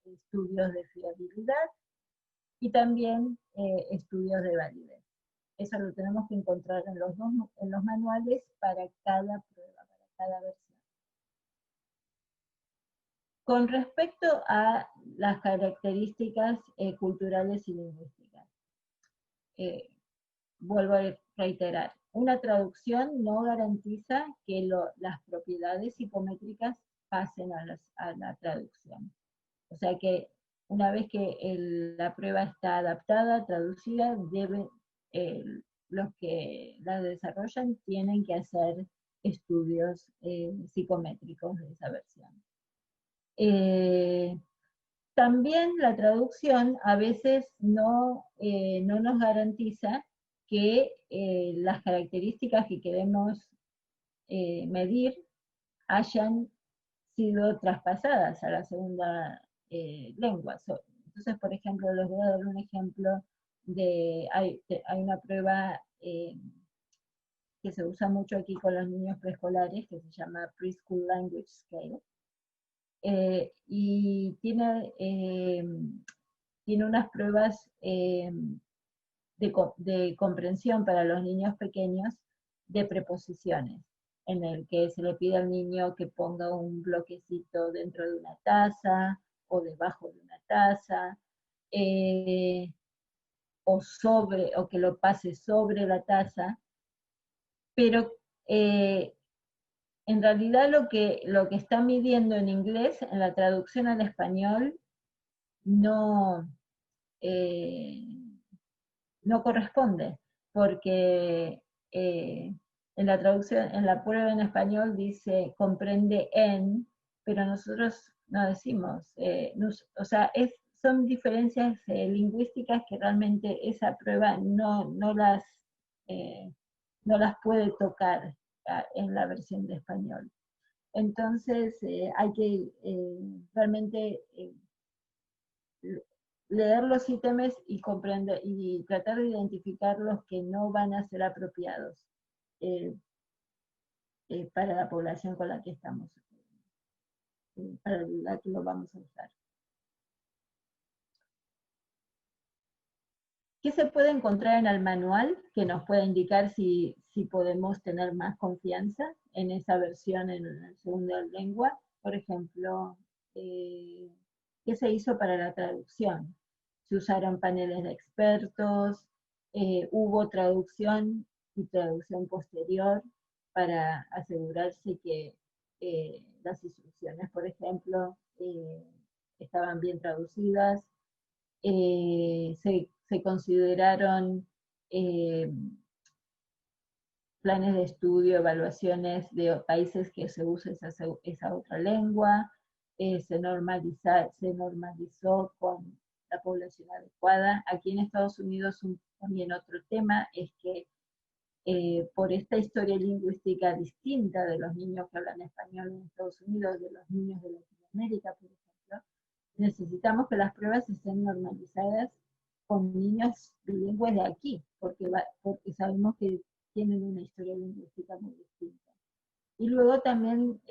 estudios de fiabilidad y también estudios de validez. Eso lo tenemos que encontrar en los manuales para cada prueba, para cada versión. Con respecto a las características culturales y lingüísticas, vuelvo a reiterar, una traducción no garantiza que las propiedades psicométricas pasen a la traducción. O sea que una vez que la prueba está adaptada, traducida, los que la desarrollan tienen que hacer estudios psicométricos de esa versión. También la traducción a veces no nos garantiza que las características que queremos medir hayan sido traspasadas a la segunda lengua. Entonces, por ejemplo, les voy a dar un ejemplo hay una prueba que se usa mucho aquí con los niños preescolares, que se llama Preschool Language Scale, y tiene unas pruebas de comprensión para los niños pequeños de preposiciones, en el que se le pide al niño que ponga un bloquecito dentro de una taza o debajo de una taza, o que lo pase sobre la taza, pero en realidad lo que está midiendo en inglés, en la traducción al español, no, no corresponde, porque en la traducción, en la prueba en español dice comprende en, pero nosotros no decimos, o sea, son diferencias lingüísticas que realmente esa prueba no las puede tocar en la versión de español. Entonces hay que realmente leer los ítems y comprender y tratar de identificar los que no van a ser apropiados eh, para la población con la que estamos, para la que lo vamos a usar. ¿Qué se puede encontrar en el manual que nos puede indicar si podemos tener más confianza en esa versión en la segunda lengua? Por ejemplo, ¿qué se hizo para la traducción? Se usaron paneles de expertos, hubo traducción y traducción posterior para asegurarse que las instrucciones, por ejemplo, estaban bien traducidas. Se consideraron planes de estudio, evaluaciones de países que se usa esa otra lengua, se normalizó con la población adecuada. Aquí en Estados Unidos también otro tema es que por esta historia lingüística distinta de los niños que hablan español en Estados Unidos, de los niños de Latinoamérica, por ejemplo, necesitamos que las pruebas estén normalizadas con niños bilingües de aquí, porque sabemos que tienen una historia lingüística muy distinta. Y luego también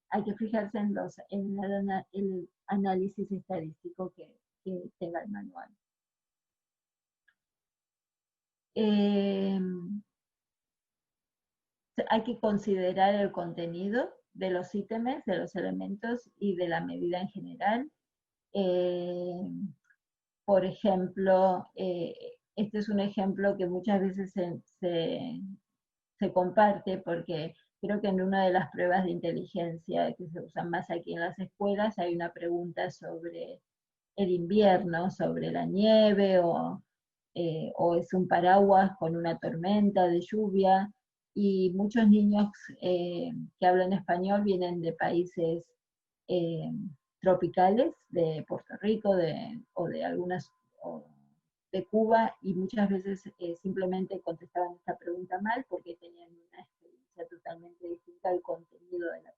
hay que fijarse en el análisis estadístico que tenga el manual. hay que considerar el contenido de los ítems, de los elementos y de la medida en general. Por ejemplo, este es un ejemplo que muchas veces se comparte porque creo que en una de las pruebas de inteligencia que se usan más aquí en las escuelas hay una pregunta sobre el invierno, sobre la nieve o es un paraguas con una tormenta de lluvia, y muchos niños que hablan español vienen de países eh, tropicales, de Puerto Rico o de algunas, o de Cuba, y muchas veces simplemente contestaban esta pregunta mal porque tenían una experiencia totalmente distinta al contenido de la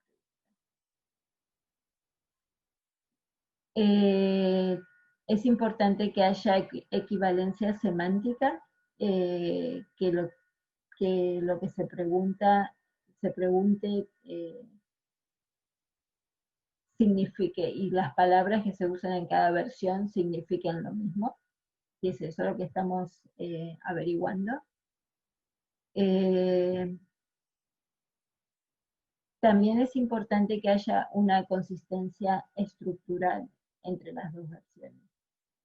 pregunta. Es importante que haya equivalencia semántica, que lo que se pregunte signifique, y las palabras que se usan en cada versión signifiquen lo mismo, y es eso lo que estamos averiguando. También es importante que haya una consistencia estructural entre las dos versiones,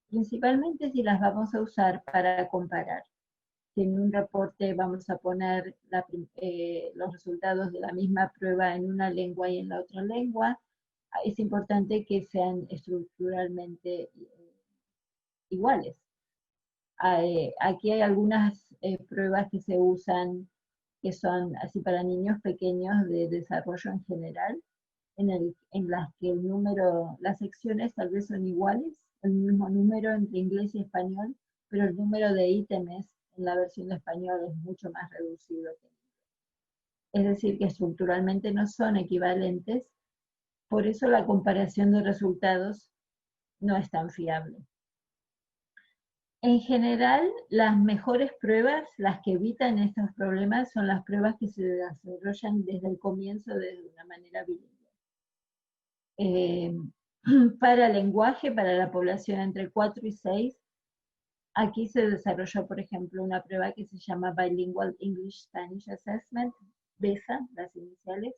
principalmente si las vamos a usar para comparar. Si en un reporte vamos a poner los resultados de la misma prueba en una lengua y en la otra lengua, es importante que sean estructuralmente iguales. Aquí hay algunas pruebas que se usan que son así para niños pequeños de desarrollo en general, en las que las secciones tal vez son iguales, el mismo número entre inglés y español, pero el número de ítems en la versión de español es mucho más reducido. Es decir, que estructuralmente no son equivalentes, por eso la comparación de resultados no es tan fiable. En general, las mejores pruebas, las que evitan estos problemas, son las pruebas que se desarrollan desde el comienzo de una manera bilingüe. Para lenguaje, para la población entre 4 y 6, aquí se desarrolló, por ejemplo, una prueba que se llama Bilingual English Spanish Assessment, BESA, las iniciales.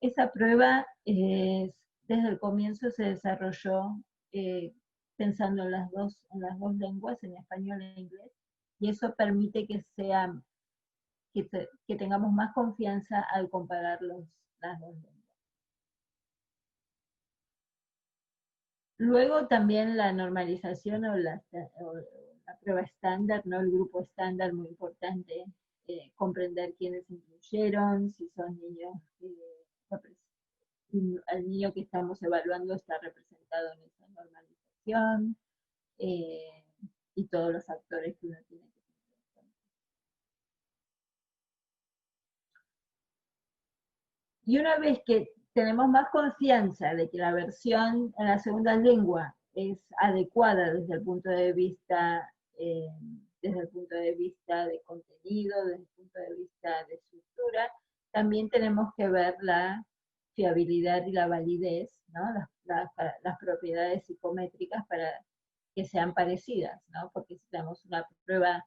Esa prueba desde el comienzo se desarrolló pensando en las dos lenguas, en español e inglés, y eso permite que tengamos más confianza al comparar las dos lenguas. Luego también la normalización o la prueba estándar, ¿no? El grupo estándar, muy importante, comprender quiénes incluyeron, si son niños, el niño que estamos evaluando está representado en esa normalización, y todos los factores que uno tiene que tener en cuenta. Y una vez que tenemos más confianza de que la versión en la segunda lengua es adecuada desde el punto de vista de contenido, desde el punto de vista de estructura, también tenemos que ver la fiabilidad y la validez, ¿no? Las propiedades psicométricas para que sean parecidas, ¿no? Porque si tenemos una prueba,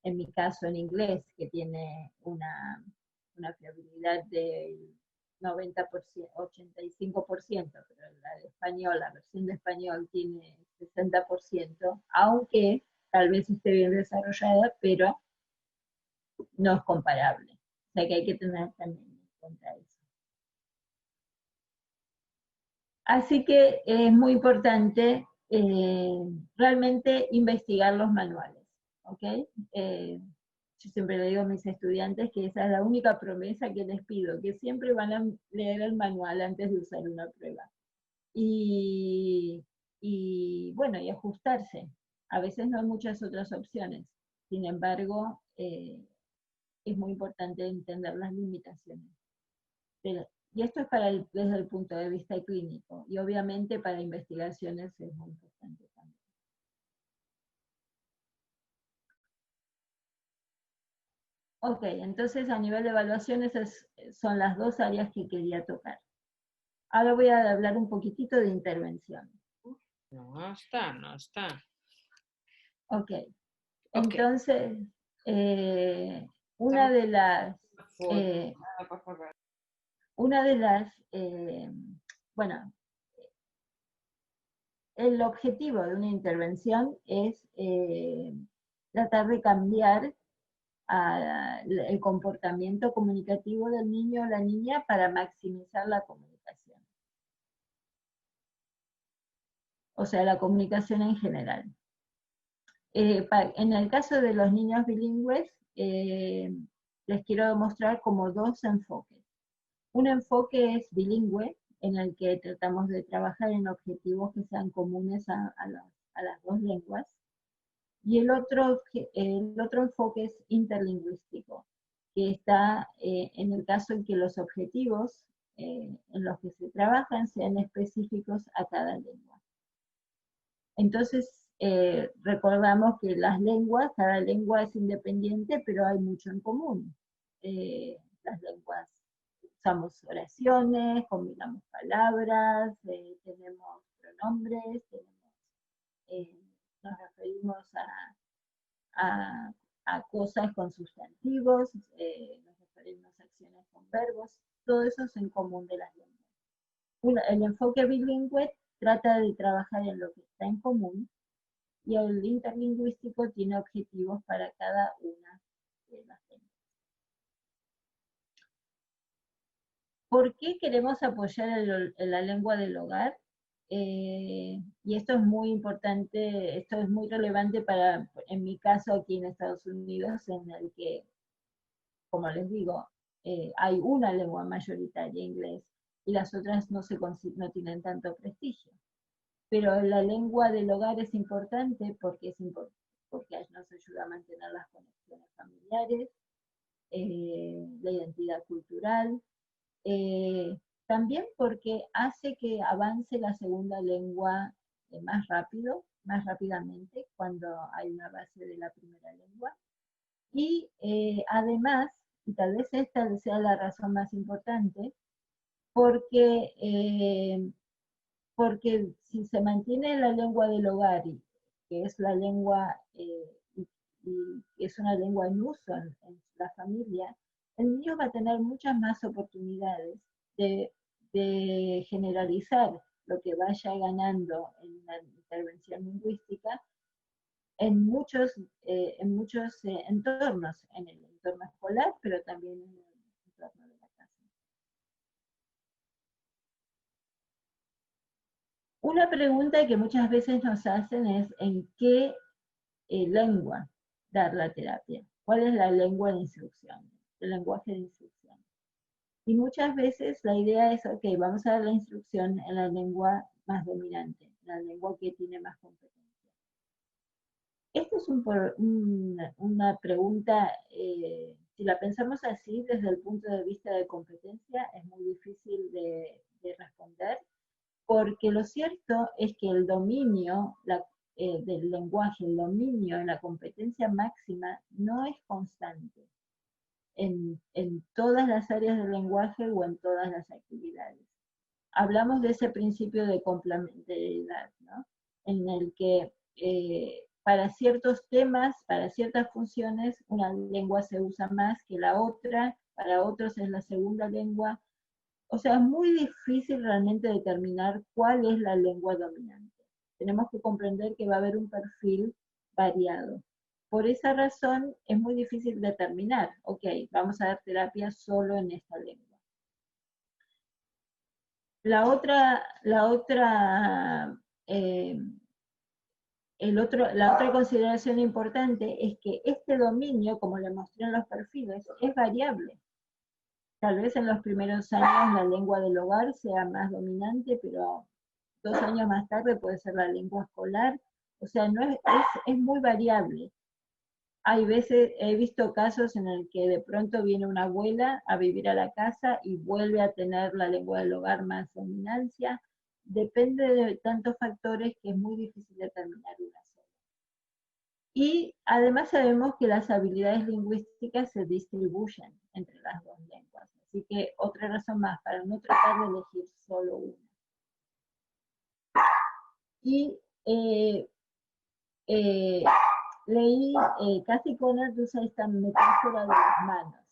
en mi caso en inglés, que tiene una fiabilidad del 90%, 85%, pero la de español, la versión de español tiene 60%, aunque tal vez esté bien desarrollada, pero no es comparable. O sea que hay que tener también en cuenta eso. Así que es muy importante realmente investigar los manuales, ¿ok? Yo siempre le digo a mis estudiantes que esa es la única promesa que les pido, que siempre van a leer el manual antes de usar una prueba. Y bueno, y ajustarse. A veces no hay muchas otras opciones. Sin embargo, es muy importante entender las limitaciones. Y esto es desde el punto de vista clínico. Y obviamente para investigaciones es muy importante también. Ok, entonces a nivel de evaluación esas son las dos áreas que quería tocar. Ahora voy a hablar un poquitito de intervención. No está. Ok, entonces una de las... Por favor. Una de las, bueno, el objetivo de una intervención es tratar de cambiar el comportamiento comunicativo del niño o la niña para maximizar la comunicación. O sea, la comunicación en general. En el caso de los niños bilingües, les quiero mostrar como dos enfoques. Un enfoque es bilingüe, en el que tratamos de trabajar en objetivos que sean comunes a las dos lenguas. Y el otro enfoque es interlingüístico, que está en el caso en que los objetivos en los que se trabajan sean específicos a cada lengua. Entonces, recordamos que cada lengua es independiente, pero hay mucho en común. Las lenguas usamos oraciones, combinamos palabras, tenemos pronombres, nos referimos a cosas con sustantivos, nos referimos a acciones con verbos, todo eso es en común de las lenguas. El enfoque bilingüe trata de trabajar en lo que está en común, y el interlingüístico tiene objetivos para cada una de las lenguas. ¿Por qué queremos apoyar la lengua del hogar? Y esto es muy importante, esto es muy relevante en mi caso aquí en Estados Unidos, en el que, como les digo, hay una lengua mayoritaria, inglés, y las otras no tienen tanto prestigio. Pero la lengua del hogar es importante porque nos ayuda a mantener las conexiones familiares, la identidad cultural, también porque hace que avance la segunda lengua más rápidamente, cuando hay una base de la primera lengua. Y además, y tal vez esta sea la razón más importante, porque si se mantiene la lengua del hogar, que es la lengua, y es una lengua en uso en la familia, el niño va a tener muchas más oportunidades de generalizar lo que vaya ganando en la intervención lingüística en muchos entornos, en el entorno escolar, pero también en el entorno de la casa. Una pregunta que muchas veces nos hacen es ¿en qué lengua dar la terapia? ¿Cuál es la lengua de instrucción? El lenguaje de instrucción. Y muchas veces la idea es, ok, vamos a dar la instrucción en la lengua más dominante, en la lengua que tiene más competencia. Esta es una pregunta, si la pensamos así, desde el punto de vista de competencia, es muy difícil de responder, porque lo cierto es que el dominio del lenguaje, el dominio en la competencia máxima, no es constante en todas las áreas del lenguaje o en todas las actividades. Hablamos de ese principio de complementariedad, ¿no? En el que para ciertos temas, para ciertas funciones, una lengua se usa más que la otra, para otros es la segunda lengua. O sea, es muy difícil realmente determinar cuál es la lengua dominante. Tenemos que comprender que va a haber un perfil variado. Por esa razón es muy difícil determinar, ok, vamos a dar terapia solo en esta lengua. La otra consideración importante es que este dominio, como le mostré en los perfiles, es variable. Tal vez en los primeros años la lengua del hogar sea más dominante, pero 2 años más tarde puede ser la lengua escolar. O sea, es muy variable. Hay veces, he visto casos en el que de pronto viene una abuela a vivir a la casa y vuelve a tener la lengua del hogar más dominancia. Depende de tantos factores que es muy difícil determinar una sola. Y además sabemos que las habilidades lingüísticas se distribuyen entre las dos lenguas. Así que otra razón más para no tratar de elegir solo una. Y leí, Cathy Conner usa esta metáfora de las manos.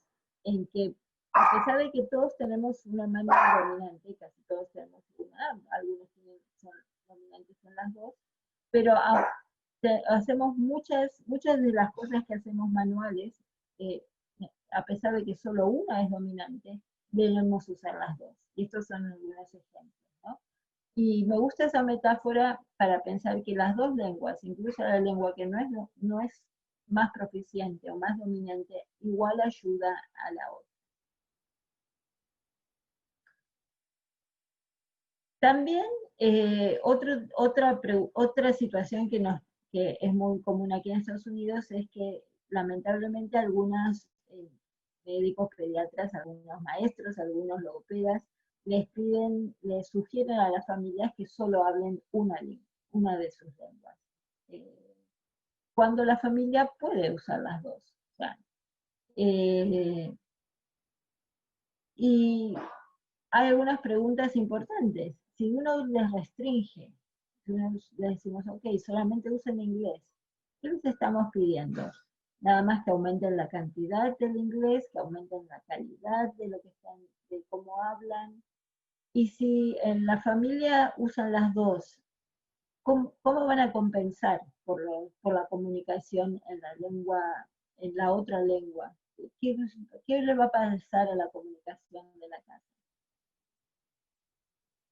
en que, a pesar de que todos tenemos una mano dominante, casi todos tenemos una, algunos son dominantes en las dos, pero hacemos muchas de las cosas que hacemos manuales, a pesar de que solo una es dominante, debemos usar las dos. Y estos son algunos ejemplos, ¿no? Y me gusta esa metáfora para pensar que las dos lenguas, incluso la lengua que no es más proficiente o más dominante, igual ayuda a la otra. También otra situación que es muy común aquí en Estados Unidos es que lamentablemente algunos médicos, pediatras, algunos maestros, algunos logopedas, les sugieren a las familias que solo hablen una de sus lenguas. Cuando la familia puede usar las dos. O sea, y hay algunas preguntas importantes. Si uno les restringe, si uno les decimos, ok, solamente usen inglés, ¿qué les estamos pidiendo? Nada más que aumenten la cantidad del inglés, que aumenten la calidad de lo que están, de cómo hablan. Y si en la familia usan las dos, ¿cómo van a compensar por la comunicación en la lengua, en la otra lengua? ¿Qué le va a pasar a la comunicación de la casa?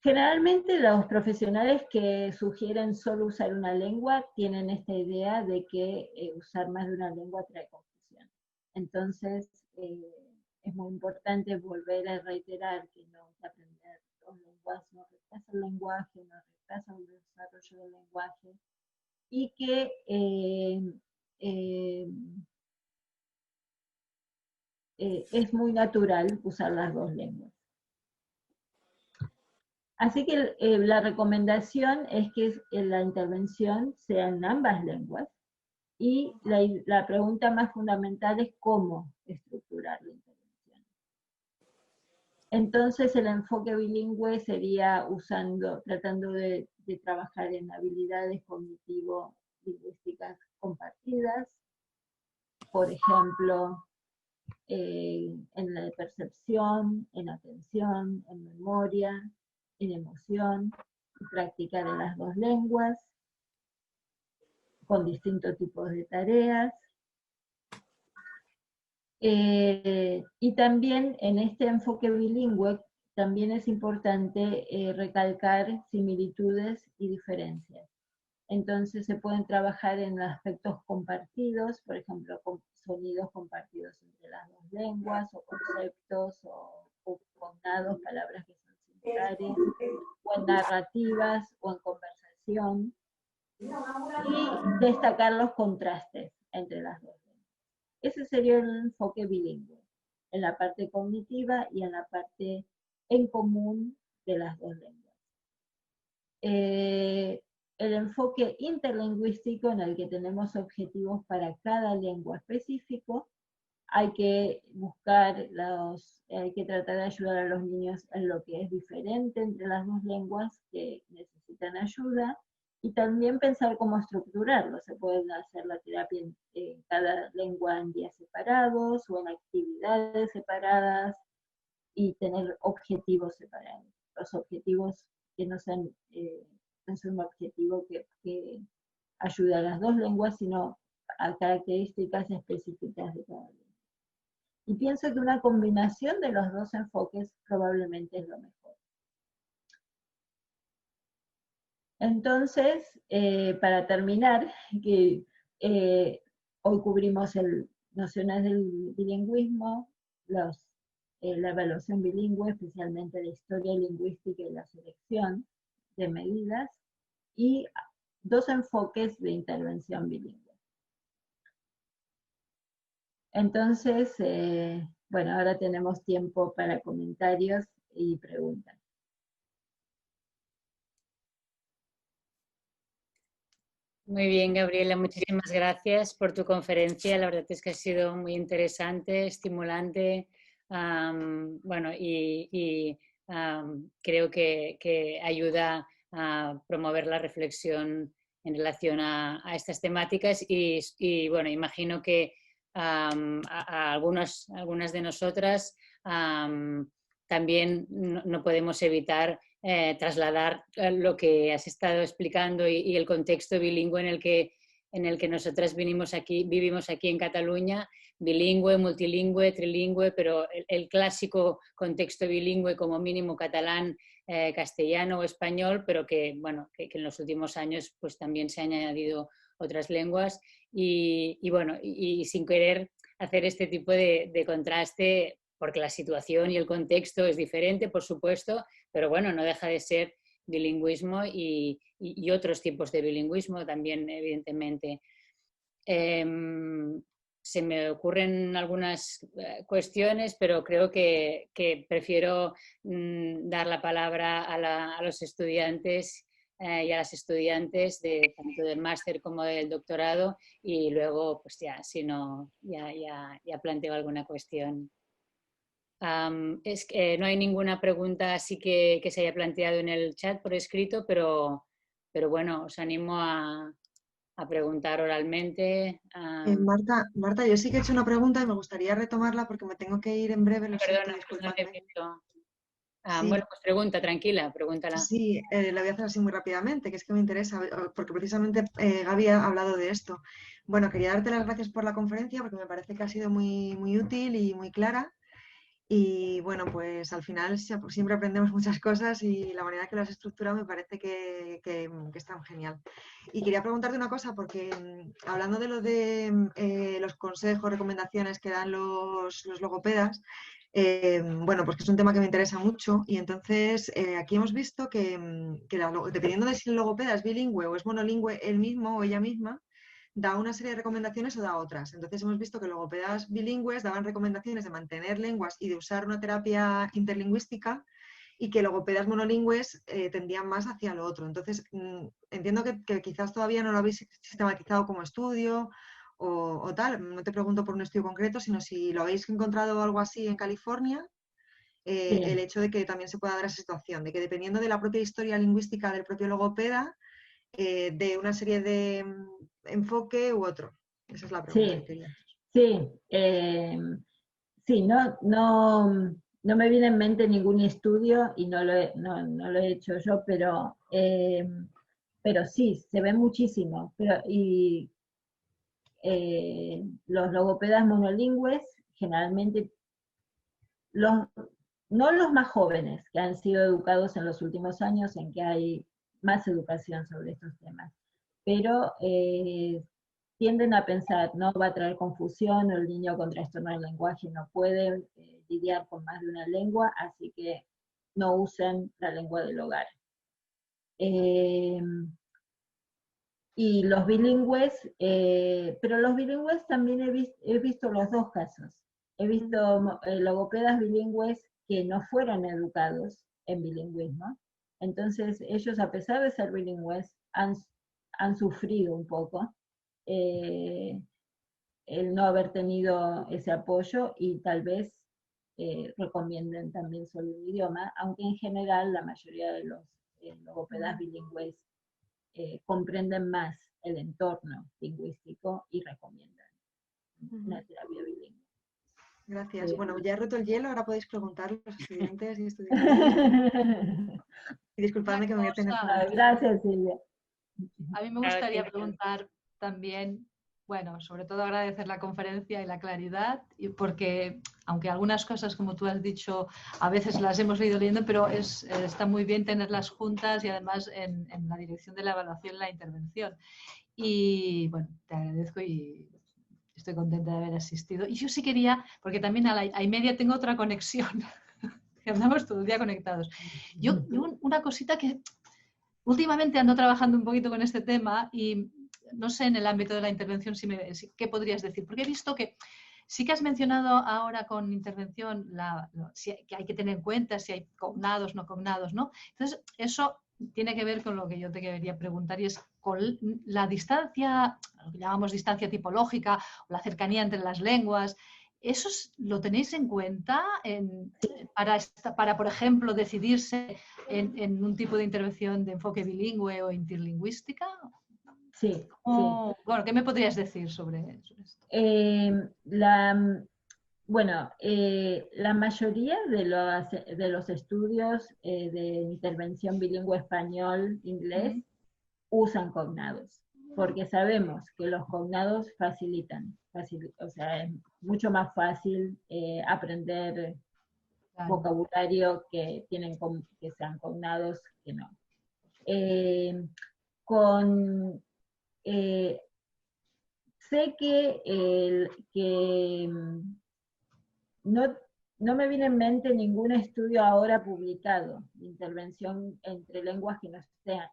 Generalmente los profesionales que sugieren solo usar una lengua tienen esta idea de que usar más de una lengua trae confusión. Entonces, es muy importante volver a reiterar que no aprender dos lenguas no retrasa el lenguaje, no retrasa el desarrollo del lenguaje, y que es muy natural usar las dos lenguas. Así que la recomendación es que la intervención sea en ambas lenguas, y la pregunta más fundamental es cómo estructurar la intervención. Entonces el enfoque bilingüe sería tratando de trabajar en habilidades cognitivo-lingüísticas compartidas, por ejemplo, en la percepción, en atención, en memoria, en emoción, y practicar en las dos lenguas, con distintos tipos de tareas. Y también en este enfoque bilingüe, también es importante recalcar similitudes y diferencias. Entonces se pueden trabajar en aspectos compartidos, por ejemplo, con sonidos compartidos entre las dos lenguas, o conceptos, o cognados, palabras que son similares, o en narrativas, o en conversación, y destacar los contrastes entre las dos lenguas. Ese sería el enfoque bilingüe, en la parte cognitiva y en la parte en común de las dos lenguas. El enfoque interlingüístico, en el que tenemos objetivos para cada lengua específico, hay que hay que tratar de ayudar a los niños en lo que es diferente entre las dos lenguas que necesitan ayuda, y también pensar cómo estructurarlo. Se puede hacer la terapia en cada lengua en días separados o en actividades separadas, y tener objetivos separados. Los objetivos que no sean un objetivo que ayude a las dos lenguas, sino a características específicas de cada lengua. Y pienso que una combinación de los dos enfoques probablemente es lo mejor. Entonces, para terminar, que hoy cubrimos nociones del bilingüismo, la evaluación bilingüe, especialmente la historia lingüística y la selección de medidas, y dos enfoques de intervención bilingüe. Entonces, bueno, ahora tenemos tiempo para comentarios y preguntas. Muy bien, Gabriela, muchísimas gracias por tu conferencia. La verdad es que ha sido muy interesante, estimulante, bueno, y creo que ayuda a promover la reflexión en relación a estas temáticas, y bueno, imagino que a algunas de nosotras también no podemos evitar trasladar lo que has estado explicando y el contexto bilingüe en el que nosotras vivimos aquí en Cataluña, bilingüe, multilingüe, trilingüe, pero el clásico contexto bilingüe como mínimo catalán, castellano o español, pero que en los últimos años pues también se han añadido otras lenguas y sin querer hacer este tipo de contraste, porque la situación y el contexto es diferente, por supuesto, pero bueno, no deja de ser bilingüismo y otros tipos de bilingüismo también, evidentemente. Se me ocurren algunas cuestiones, pero creo que prefiero dar la palabra a los estudiantes y a las estudiantes tanto del máster como del doctorado, y luego, pues ya, si no, ya planteo alguna cuestión. Es que no hay ninguna pregunta así que se haya planteado en el chat por escrito, pero bueno, os animo a preguntar oralmente. Marta, yo sí que he hecho una pregunta y me gustaría retomarla porque me tengo que ir en breve. Lo siento, Perdona, disculpadme. Sí. Bueno, pues pregúntala. Sí, la voy a hacer así muy rápidamente, que es que me interesa, porque precisamente Gaby ha hablado de esto. Bueno, quería darte las gracias por la conferencia porque me parece que ha sido muy, muy útil y muy clara. Y bueno, pues al final siempre aprendemos muchas cosas y la manera que lo has estructurado me parece que es tan genial. Y quería preguntarte una cosa, porque hablando de lo de los consejos, recomendaciones que dan los logopedas, bueno, pues que es un tema que me interesa mucho y entonces aquí hemos visto que dependiendo de si el logopeda es bilingüe o es monolingüe él mismo o ella misma, da una serie de recomendaciones o da otras. Entonces hemos visto que logopedas bilingües daban recomendaciones de mantener lenguas y de usar una terapia interlingüística y que logopedas monolingües tendían más hacia lo otro. Entonces entiendo que quizás todavía no lo habéis sistematizado como estudio o tal. No te pregunto por un estudio concreto, sino si lo habéis encontrado algo así en California. Sí. El hecho de que también se pueda dar esa situación, de que dependiendo de la propia historia lingüística del propio logopeda, de una serie de enfoque u otro. Esa es la pregunta que quería. Sí, no me viene en mente ningún estudio y no lo he hecho yo, pero sí, se ve muchísimo. Los logopedas monolingües, generalmente, no los más jóvenes, que han sido educados en los últimos años, en que hay más educación sobre estos temas, pero tienden a pensar, no va a traer confusión, o el niño con trastorno del lenguaje no puede lidiar con más de una lengua, así que no usen la lengua del hogar. Y los bilingües, pero los bilingües también he visto los dos casos. He visto logopedas bilingües que no fueron educados en bilingüismo. Entonces ellos, a pesar de ser bilingües, han sufrido un poco el no haber tenido ese apoyo y tal vez recomienden también solo un idioma, aunque en general la mayoría de los logopedas bilingües comprenden más el entorno lingüístico y recomiendan una terapia bilingüe. Gracias. Bueno, ya he roto el hielo, ahora podéis preguntar a los estudiantes y estudiantes. Y disculpadme que me voy a tener que ir. Gracias, Silvia. A mí me gustaría preguntar también, bueno, sobre todo agradecer la conferencia y la claridad, y porque aunque algunas cosas, como tú has dicho, a veces las hemos ido leyendo, pero está muy bien tenerlas juntas y además en la dirección de la evaluación y la intervención. Y bueno, te agradezco y estoy contenta de haber asistido. Y yo sí quería, porque también a la media tengo otra conexión, que andamos todo el día conectados. Yo una cosita que últimamente ando trabajando un poquito con este tema y no sé en el ámbito de la intervención qué podrías decir, porque he visto que sí que has mencionado ahora con intervención que hay que tener en cuenta si hay cognados, no cognados, ¿no? Entonces, eso tiene que ver con lo que yo te quería preguntar y es con la distancia, lo que llamamos distancia tipológica o la cercanía entre las lenguas. ¿Eso lo tenéis en cuenta para, por ejemplo, decidirse en un tipo de intervención de enfoque bilingüe o interlingüística? Sí, sí. Bueno, ¿qué me podrías decir sobre esto? Bueno, la mayoría de los estudios de intervención bilingüe español-inglés usan cognados, porque sabemos que los cognados facilitan, o sea, es mucho más fácil aprender Claro. vocabulario que sean cognados que no. Con sé que no, no me viene en mente ningún estudio ahora publicado de intervención entre lenguas que no sean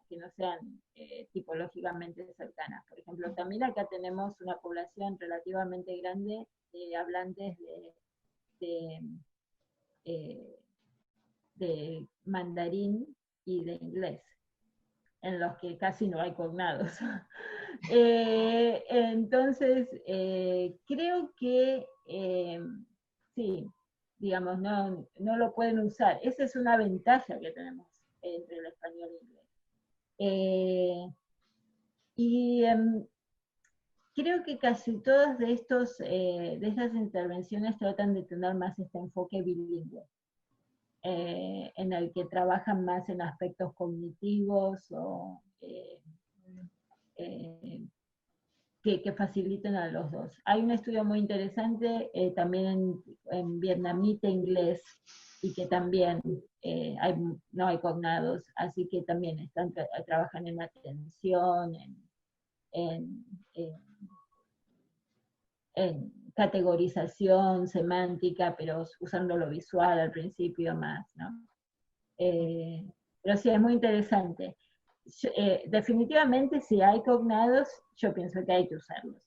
tipológicamente cercanas. Por ejemplo, también acá tenemos una población relativamente grande de hablantes de, de mandarín y de inglés, en los que casi no hay cognados. Entonces, creo que sí, digamos, no lo pueden usar. Esa es una ventaja que tenemos entre el español y el inglés. Y creo que casi todas de estas intervenciones tratan de tener más este enfoque bilingüe, en el que trabajan más en aspectos cognitivos o que faciliten a los dos. Hay un estudio muy interesante también en vietnamita inglés, y que también no hay cognados, así que también trabajan en atención, en, en categorización semántica, pero usando lo visual al principio más, ¿no? Pero sí, es muy interesante. Definitivamente, si hay cognados, yo pienso que hay que usarlos,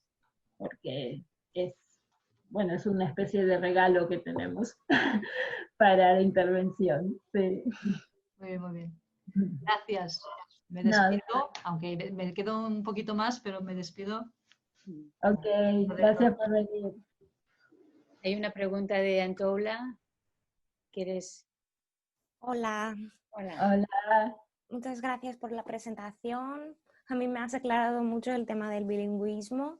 porque bueno, es una especie de regalo que tenemos para la intervención. Sí. Muy bien, muy bien. Gracias. Me No, despido, aunque me quedo un poquito más, pero me despido. ok, gracias por venir. Hay una pregunta de Antoula. ¿Quieres? Hola, Hola. Hola. muchas gracias por la presentación. A mí me has aclarado mucho el tema del bilingüismo.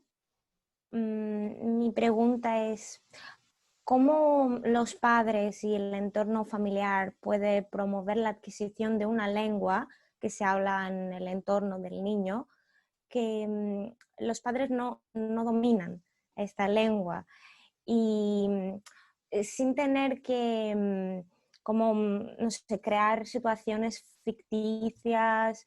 Mi pregunta es, ¿cómo los padres y el entorno familiar puede promover la adquisición de una lengua que se habla en el entorno del niño, que los padres no dominan esta lengua y sin tener que no sé, crear situaciones ficticias,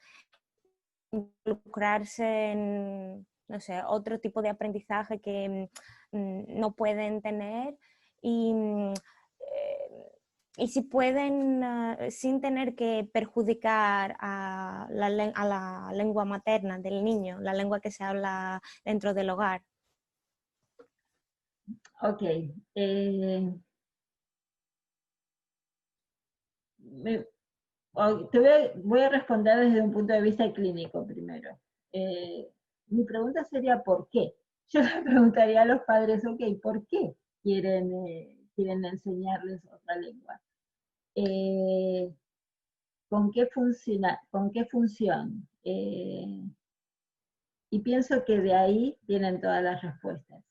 involucrarse en, no sé, otro tipo de aprendizaje que no pueden tener y si pueden, sin tener que perjudicar a la lengua materna del niño, la lengua que se habla dentro del hogar. Ok. Voy a responder desde un punto de vista clínico primero. Mi pregunta sería ¿por qué? Yo le preguntaría a los padres, ok, ¿por qué quieren enseñarles otra lengua? ¿Con qué función? Y pienso que de ahí vienen todas las respuestas.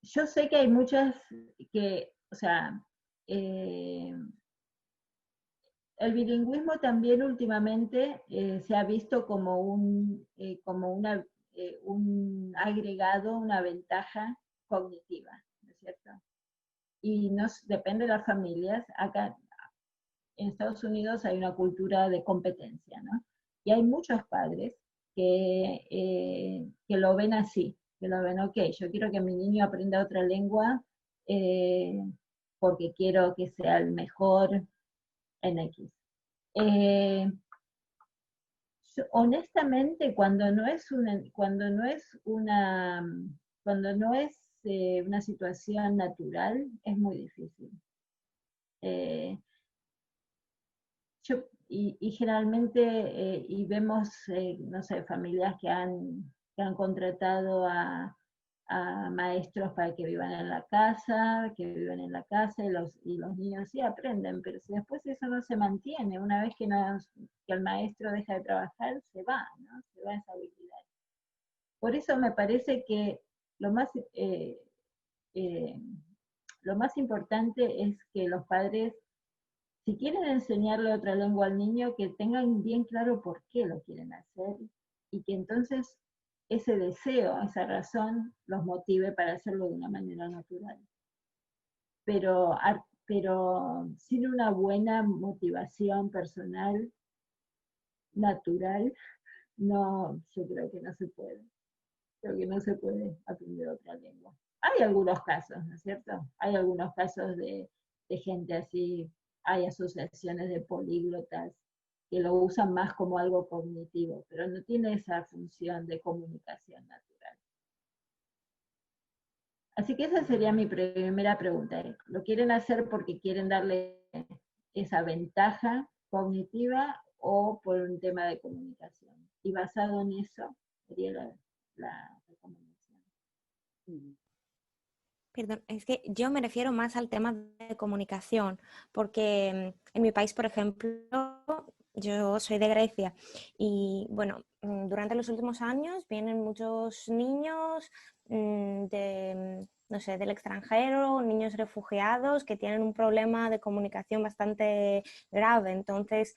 Yo sé que hay muchas o sea, el bilingüismo también últimamente se ha visto como un agregado, una ventaja cognitiva, ¿no es cierto? Y depende de las familias. Acá en Estados Unidos hay una cultura de competencia, ¿no? Y hay muchos padres que lo ven así, que lo ven, ok, yo quiero que mi niño aprenda otra lengua porque quiero que sea el mejor en X. Honestamente, cuando no es una situación natural, es muy difícil. Y generalmente, y vemos, no sé, familias que han contratado a a maestros para que vivan en la casa, y los niños sí aprenden, pero si después eso no se mantiene, una vez que el maestro deja de trabajar, se va, ¿no? Se va esa habilidad. Por eso me parece que lo más importante es que los padres, si quieren enseñarle otra lengua al niño, que tengan bien claro por qué lo quieren hacer, y que entonces ese deseo, esa razón, los motive para hacerlo de una manera natural. Pero sin una buena motivación personal, natural, no, yo creo que no se puede. Creo que no se puede aprender otra lengua. Hay algunos casos, ¿no es cierto? Hay algunos casos de gente así, hay asociaciones de políglotas que lo usan más como algo cognitivo, pero no tiene esa función de comunicación natural. Así que esa sería mi primera pregunta. ¿Lo quieren hacer porque quieren darle esa ventaja cognitiva o por un tema de comunicación? Y basado en eso sería la recomendación. Perdón, es que yo me refiero más al tema de comunicación, porque en mi país, por ejemplo, yo soy de Grecia y, bueno, durante los últimos años vienen muchos niños no sé, del extranjero, niños refugiados que tienen un problema de comunicación bastante grave. Entonces,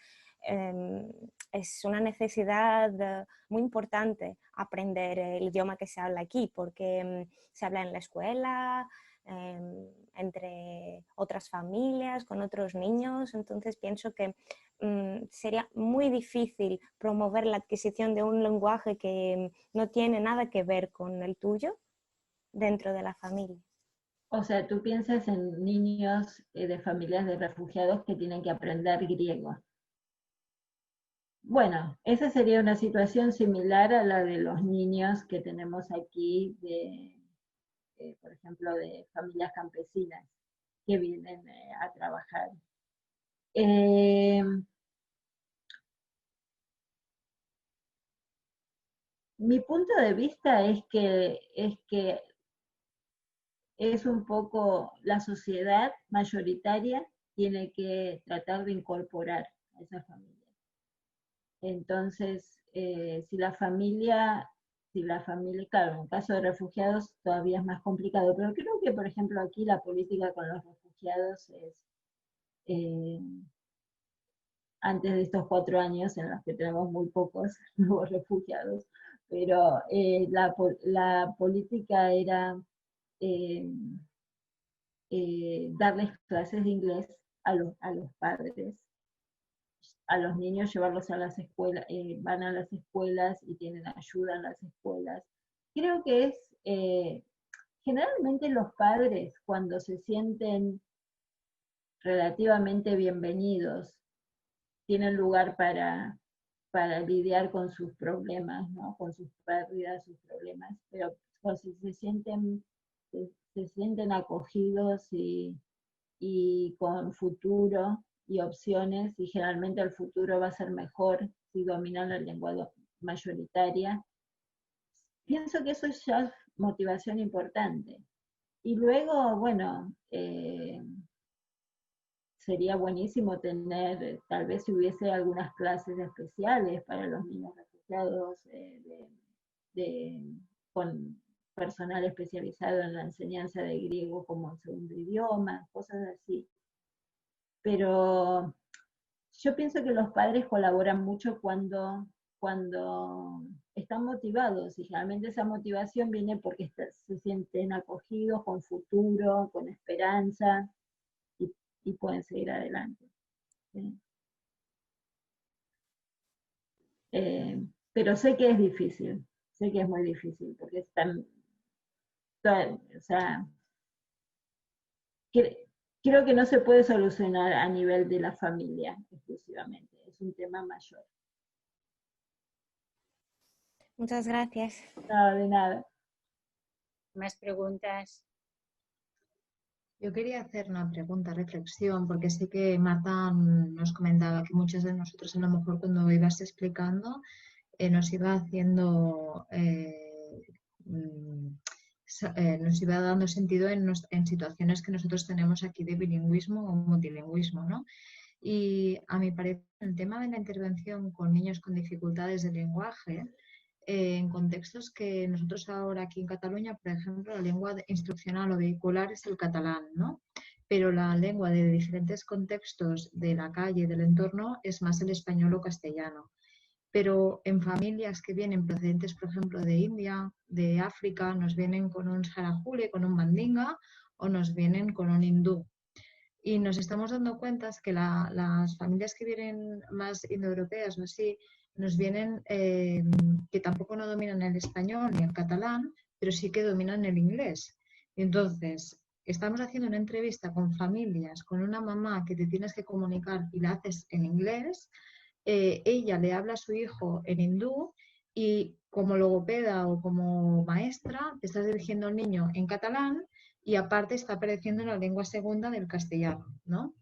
es una necesidad muy importante aprender el idioma que se habla aquí, porque se habla en la escuela, entre otras familias, con otros niños. Entonces pienso que sería muy difícil promover la adquisición de un lenguaje que no tiene nada que ver con el tuyo dentro de la familia. O sea, tú piensas en niños de familias de refugiados que tienen que aprender griego. Bueno, esa sería una situación similar a la de los niños que tenemos aquí, por ejemplo, de familias campesinas que vienen a trabajar. Mi punto de vista es que es un poco la sociedad mayoritaria tiene que tratar de incorporar a esa familia. Entonces, si la familia, claro, en el caso de refugiados todavía es más complicado, pero creo que, por ejemplo, aquí la política con los refugiados es, antes de estos 4 años en los que tenemos muy pocos nuevos refugiados, pero la política era darles clases de inglés a los padres, a los niños llevarlos a las escuelas, van a las escuelas y tienen ayuda en las escuelas. Creo que es, generalmente los padres cuando se sienten relativamente bienvenidos, tienen lugar para lidiar con sus problemas, ¿no? Con sus pérdidas, sus problemas, pero si se sienten acogidos y con futuro y opciones, y generalmente el futuro va a ser mejor si dominan la lengua mayoritaria. Pienso que eso ya es motivación importante. Y luego, bueno, sería buenísimo tener, tal vez si hubiese algunas clases especiales para los niños refugiados, con personal especializado en la enseñanza de griego como segundo idioma, cosas así. Pero yo pienso que los padres colaboran mucho cuando están motivados, y generalmente esa motivación viene porque se sienten acogidos, con futuro, con esperanza, y pueden seguir adelante. ¿Sí? Pero sé que es difícil, sé que es muy difícil, porque están, o sea, creo que no se puede solucionar a nivel de la familia exclusivamente, es un tema mayor. Muchas gracias. No, de nada. ¿Más preguntas? Yo quería hacer una pregunta, reflexión, porque sé que Marta nos comentaba que muchos de nosotros a lo mejor cuando ibas explicando nos iba haciendo nos iba dando sentido en situaciones que nosotros tenemos aquí de bilingüismo o multilingüismo, ¿no? Y a mi parecer, el tema de la intervención con niños con dificultades de lenguaje, en contextos que nosotros ahora aquí en Cataluña, por ejemplo, la lengua instruccional o vehicular es el catalán, ¿no? Pero la lengua de diferentes contextos de la calle, del entorno, es más el español o castellano. Pero en familias que vienen procedentes, por ejemplo, de India, de África, nos vienen con un sarajuli, con un mandinga, o nos vienen con un hindú. Y nos estamos dando cuenta que las familias que vienen más indoeuropeas o así, nos vienen que tampoco no dominan el español ni el catalán, pero sí que dominan el inglés. Y entonces, estamos haciendo una entrevista con familias, con una mamá que te tienes que comunicar y la haces en inglés, ella le habla a su hijo en hindú y como logopeda o como maestra te estás dirigiendo al niño en catalán y aparte está apareciendo en la lengua segunda del castellano, ¿no?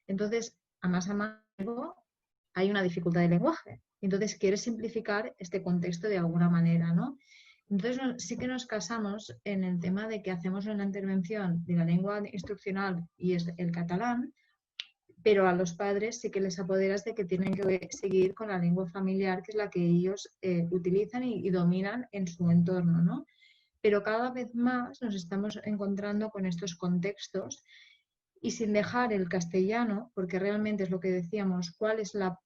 Entonces, a más hay una dificultad de lenguaje. Entonces, quieres simplificar este contexto de alguna manera, ¿no? Entonces, sí que nos casamos en el tema de que hacemos una intervención de la lengua instruccional y es el catalán, pero a los padres sí que les apoderas de que tienen que seguir con la lengua familiar, que es la que ellos utilizan y dominan en su entorno, ¿no? Pero cada vez más nos estamos encontrando con estos contextos y sin dejar el castellano, porque realmente es lo que decíamos, cuál es la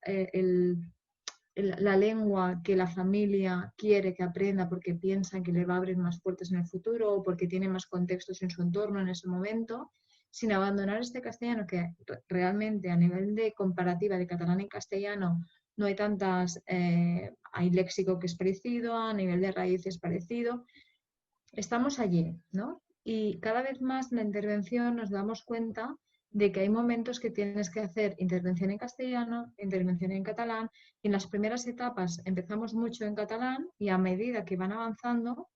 lengua que la familia quiere que aprenda porque piensan que le va a abrir más puertas en el futuro o porque tiene más contextos en su entorno en ese momento, sin abandonar este castellano que realmente a nivel de comparativa de catalán y castellano no hay tantas, hay léxico que es parecido, a nivel de raíz es parecido. Estamos allí, ¿no? Y cada vez más en la intervención nos damos cuenta de que hay momentos que tienes que hacer intervención en castellano, intervención en catalán, y en las primeras etapas empezamos mucho en catalán y a medida que van avanzando,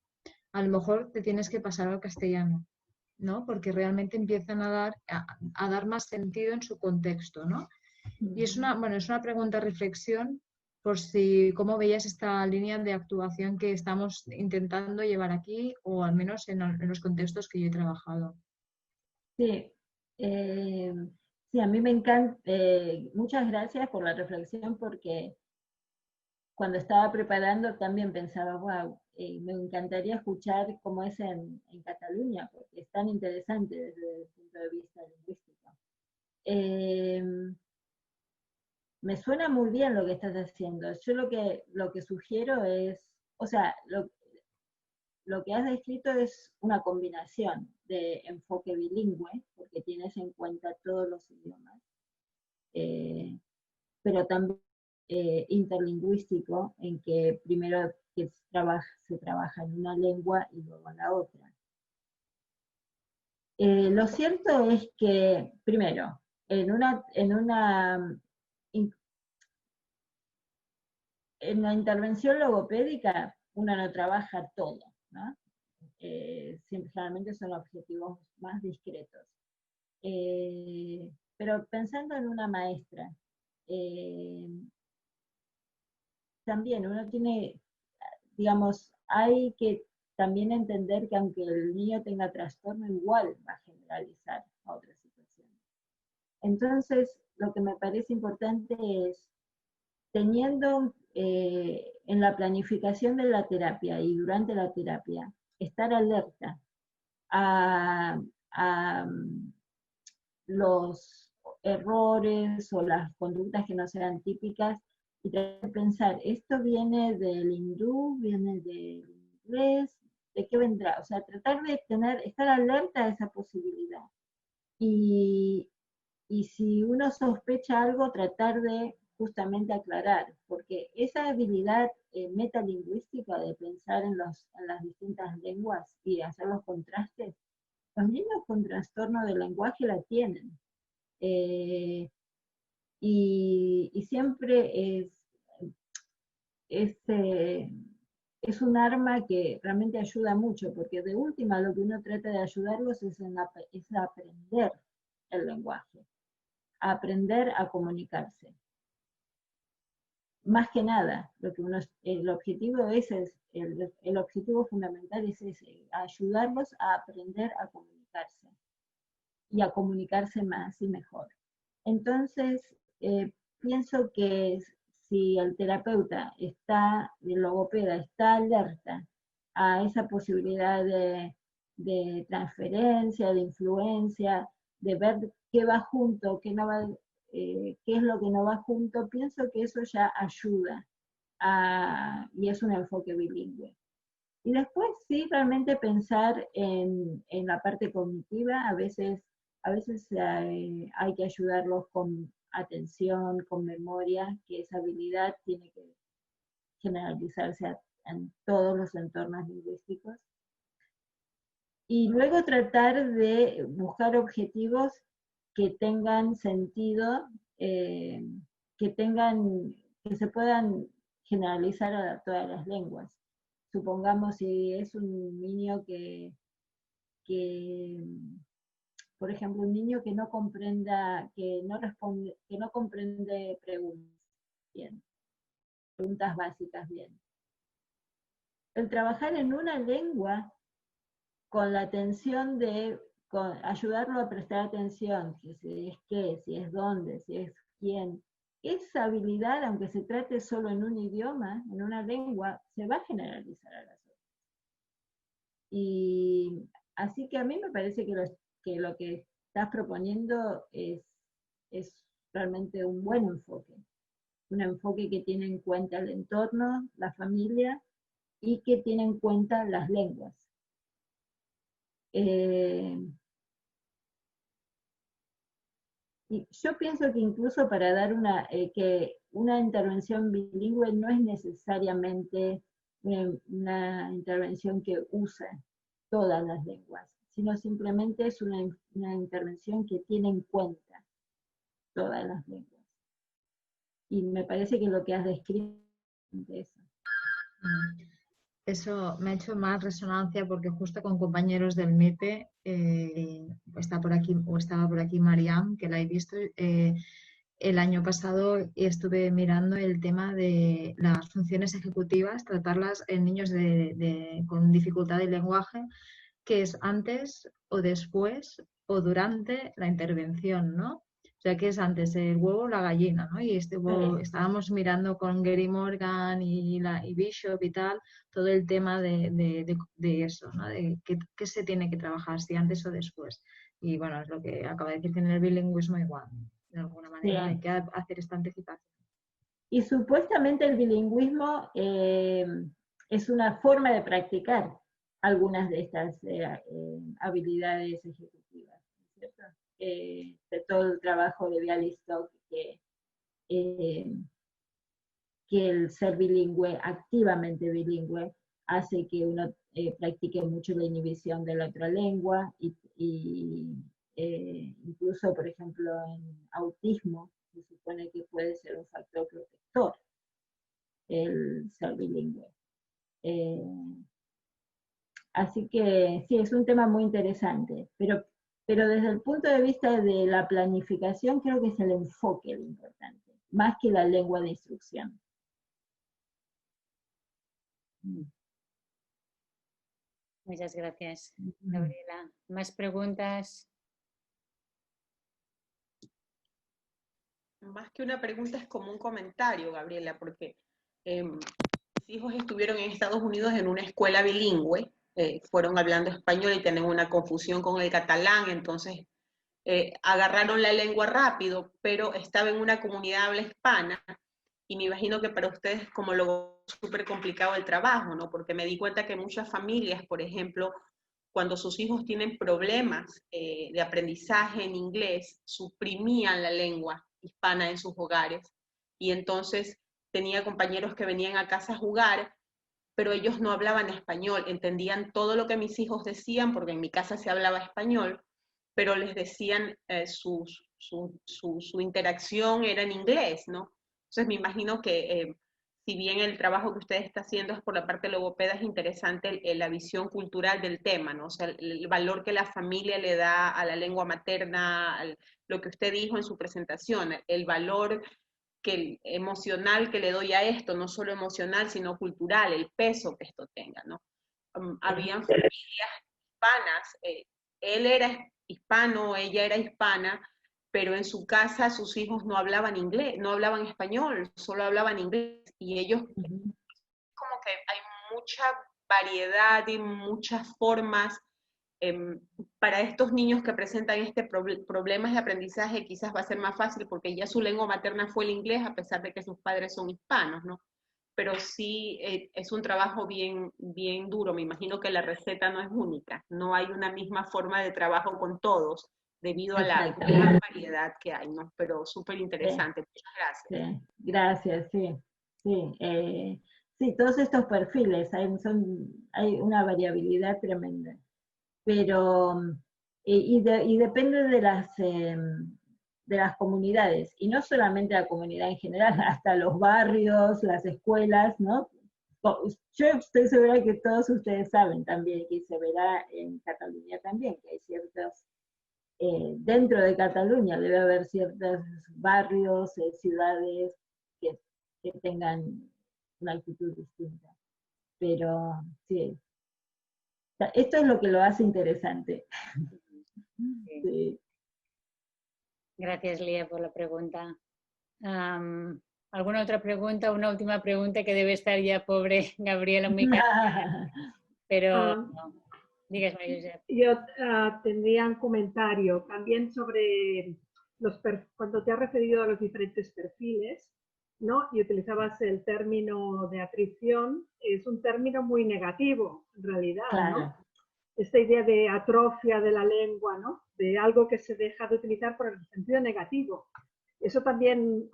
a lo mejor te tienes que pasar al castellano, ¿no? Porque realmente empiezan a dar más sentido en su contexto, ¿no? Y es una pregunta reflexión por si cómo veías esta línea de actuación que estamos intentando llevar aquí, o al menos en los contextos que yo he trabajado. Sí, sí, a mí me encanta. Muchas gracias por la reflexión, porque cuando estaba preparando también pensaba, wow, me encantaría escuchar cómo es en Cataluña, porque es tan interesante desde el punto de vista lingüístico. Me suena muy bien lo que estás haciendo. Yo lo que sugiero es, o sea, lo que has descrito es una combinación de enfoque bilingüe, porque tienes en cuenta todos los idiomas, pero también interlingüístico, en que primero que se trabaja en una lengua y luego en la otra. Lo cierto es que, primero, en la intervención logopédica uno no trabaja todo, ¿no? Siempre, generalmente son objetivos más discretos. Pero pensando en una maestra, también uno tiene, digamos, hay que también entender que aunque el niño tenga trastorno, igual va a generalizar a otras situaciones. Entonces, lo que me parece importante es, teniendo en la planificación de la terapia y durante la terapia, estar alerta a los errores o las conductas que no sean típicas, y tratar de pensar, ¿esto viene del hindú, viene del inglés? ¿De qué vendrá? O sea, tratar de estar alerta a esa posibilidad. Y si uno sospecha algo, tratar de justamente aclarar, porque esa habilidad metalingüística de pensar en las distintas lenguas y hacer los contrastes, los niños con trastorno del lenguaje la tienen. Y siempre es un arma que realmente ayuda mucho, porque de última lo que uno trata de ayudarlos es a aprender el lenguaje, a aprender a comunicarse. más que nada, lo que el objetivo el objetivo fundamental es ese, ayudarlos a aprender a comunicarse y a comunicarse más y mejor. Entonces, pienso que si el terapeuta el logopeda está alerta a esa posibilidad de transferencia, de influencia, de ver qué va junto, qué no va, qué es lo que no va junto, pienso que eso ya ayuda y es un enfoque bilingüe. Y después sí, realmente pensar en la parte cognitiva, a veces hay que ayudarlos con atención, con memoria, que esa habilidad tiene que generalizarse en todos los entornos lingüísticos. Y luego tratar de buscar objetivos que tengan sentido, que se puedan generalizar a todas las lenguas. Supongamos si es un niño que por ejemplo, un niño que no comprenda, que no comprende preguntas bien, preguntas básicas bien. El trabajar en una lengua con la atención ayudarlo a prestar atención, que si es qué, si es dónde, si es quién, esa habilidad, aunque se trate solo en un idioma, en una lengua, se va a generalizar a las otras. Y así que a mí me parece que lo que estás proponiendo es realmente un buen enfoque. Un enfoque que tiene en cuenta el entorno, la familia, y que tiene en cuenta las lenguas. Y yo pienso que incluso para dar que una intervención bilingüe no es necesariamente una intervención que use todas las lenguas, sino simplemente es una intervención que tiene en cuenta todas las lenguas. Y me parece que lo que has descrito es eso. Eso me ha hecho más resonancia porque justo con compañeros del MIPE estaba por aquí Mariam, que la he visto el año pasado, y estuve mirando el tema de las funciones ejecutivas, tratarlas en niños con dificultad de lenguaje, que es antes o después o durante la intervención, ¿no? O sea, que es antes el huevo o la gallina, ¿no? Y estábamos mirando con Gary Morgan y Bishop y tal, todo el tema de eso, ¿no? De qué se tiene que trabajar, si antes o después. Y bueno, es lo que acaba de decir, que en el bilingüismo igual, de alguna manera hay que hacer esta anticipación. Y supuestamente el bilingüismo es una forma de practicar algunas de estas habilidades ejecutivas, ¿cierto? De todo el trabajo de Bialystok, que el ser bilingüe, activamente bilingüe, hace que uno practique mucho la inhibición de la otra lengua y incluso, por ejemplo, en autismo, se supone que puede ser un factor protector el ser bilingüe. Así que sí, es un tema muy interesante, pero desde el punto de vista de la planificación creo que es el enfoque lo importante, más que la lengua de instrucción. Muchas gracias, Gabriela. ¿Más preguntas? Más que una pregunta es como un comentario, Gabriela, porque mis hijos estuvieron en Estados Unidos en una escuela bilingüe, fueron hablando español y tienen una confusión con el catalán, entonces agarraron la lengua rápido, pero estaba en una comunidad habla hispana, y me imagino que para ustedes como lo súper complicado el trabajo, ¿no? Porque me di cuenta que muchas familias, por ejemplo, cuando sus hijos tienen problemas de aprendizaje en inglés, suprimían la lengua hispana en sus hogares, y entonces tenía compañeros que venían a casa a jugar, pero ellos no hablaban español, entendían todo lo que mis hijos decían, porque en mi casa se hablaba español, pero les decían su interacción era en inglés, ¿no? Entonces me imagino que si bien el trabajo que usted está haciendo es por la parte logopeda, es interesante la visión cultural del tema, ¿no? O sea, el valor que la familia le da a la lengua materna, lo que usted dijo en su presentación, el valor emocional que le doy a esto, no solo emocional, sino cultural, el peso que esto tenga, ¿no? Habían familias hispanas, él era hispano, ella era hispana, pero en su casa sus hijos no hablaban inglés, no hablaban español, solo hablaban inglés, y ellos, como que hay mucha variedad y muchas formas para estos niños que presentan problemas de aprendizaje. Quizás va a ser más fácil porque ya su lengua materna fue el inglés, a pesar de que sus padres son hispanos, ¿no? Pero sí es un trabajo bien, bien duro. Me imagino que la receta no es única, no hay una misma forma de trabajo con todos, debido a la gran variedad que hay, ¿no? Pero súper interesante. Muchas gracias. Sí, gracias, sí. Sí, todos estos perfiles, hay una variabilidad tremenda. Pero, y depende de las comunidades, y no solamente la comunidad en general, hasta los barrios, las escuelas, ¿no? Yo estoy segura que todos ustedes saben también, que se verá en Cataluña también, que hay ciertos, dentro de Cataluña debe haber ciertos barrios, ciudades que tengan una actitud distinta. Pero sí, esto es lo que lo hace interesante. Sí. Gracias, Lía, por la pregunta. ¿Alguna otra pregunta? Una última pregunta, que debe estar ya pobre Gabriela muy cansada. Pero no. Digas, María Josep. Yo tendría un comentario también sobre cuando te has referido a los diferentes perfiles, ¿no? Y utilizabas el término de atrición, es un término muy negativo, en realidad, claro, ¿no? Esta idea de atrofia de la lengua, ¿no? De algo que se deja de utilizar por el sentido negativo. Eso también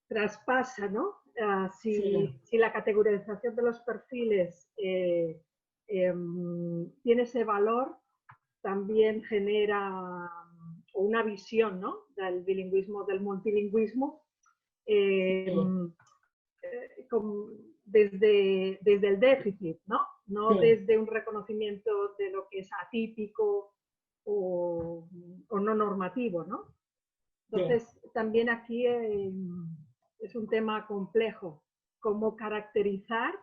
traspasa, ¿no? Si la categorización de los perfiles tiene ese valor, también genera una visión, ¿no? Del bilingüismo, del multilingüismo, desde el déficit, ¿no? No desde un reconocimiento de lo que es atípico o no normativo, ¿no? Entonces, también aquí es un tema complejo, cómo caracterizar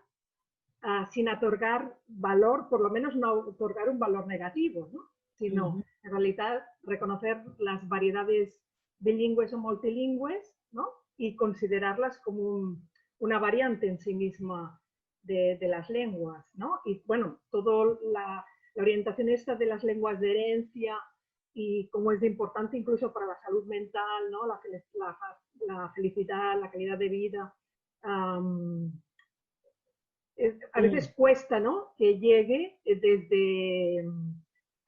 sin otorgar valor, por lo menos no otorgar un valor negativo, ¿no? Sino en realidad reconocer las variedades bilingües o multilingües, ¿no? Y considerarlas como una variante en sí misma de las lenguas, ¿no? Y bueno, toda la orientación esta de las lenguas de herencia y cómo es importante incluso para la salud mental, ¿no? La felicidad, la calidad de vida. A veces cuesta, ¿no? Que llegue desde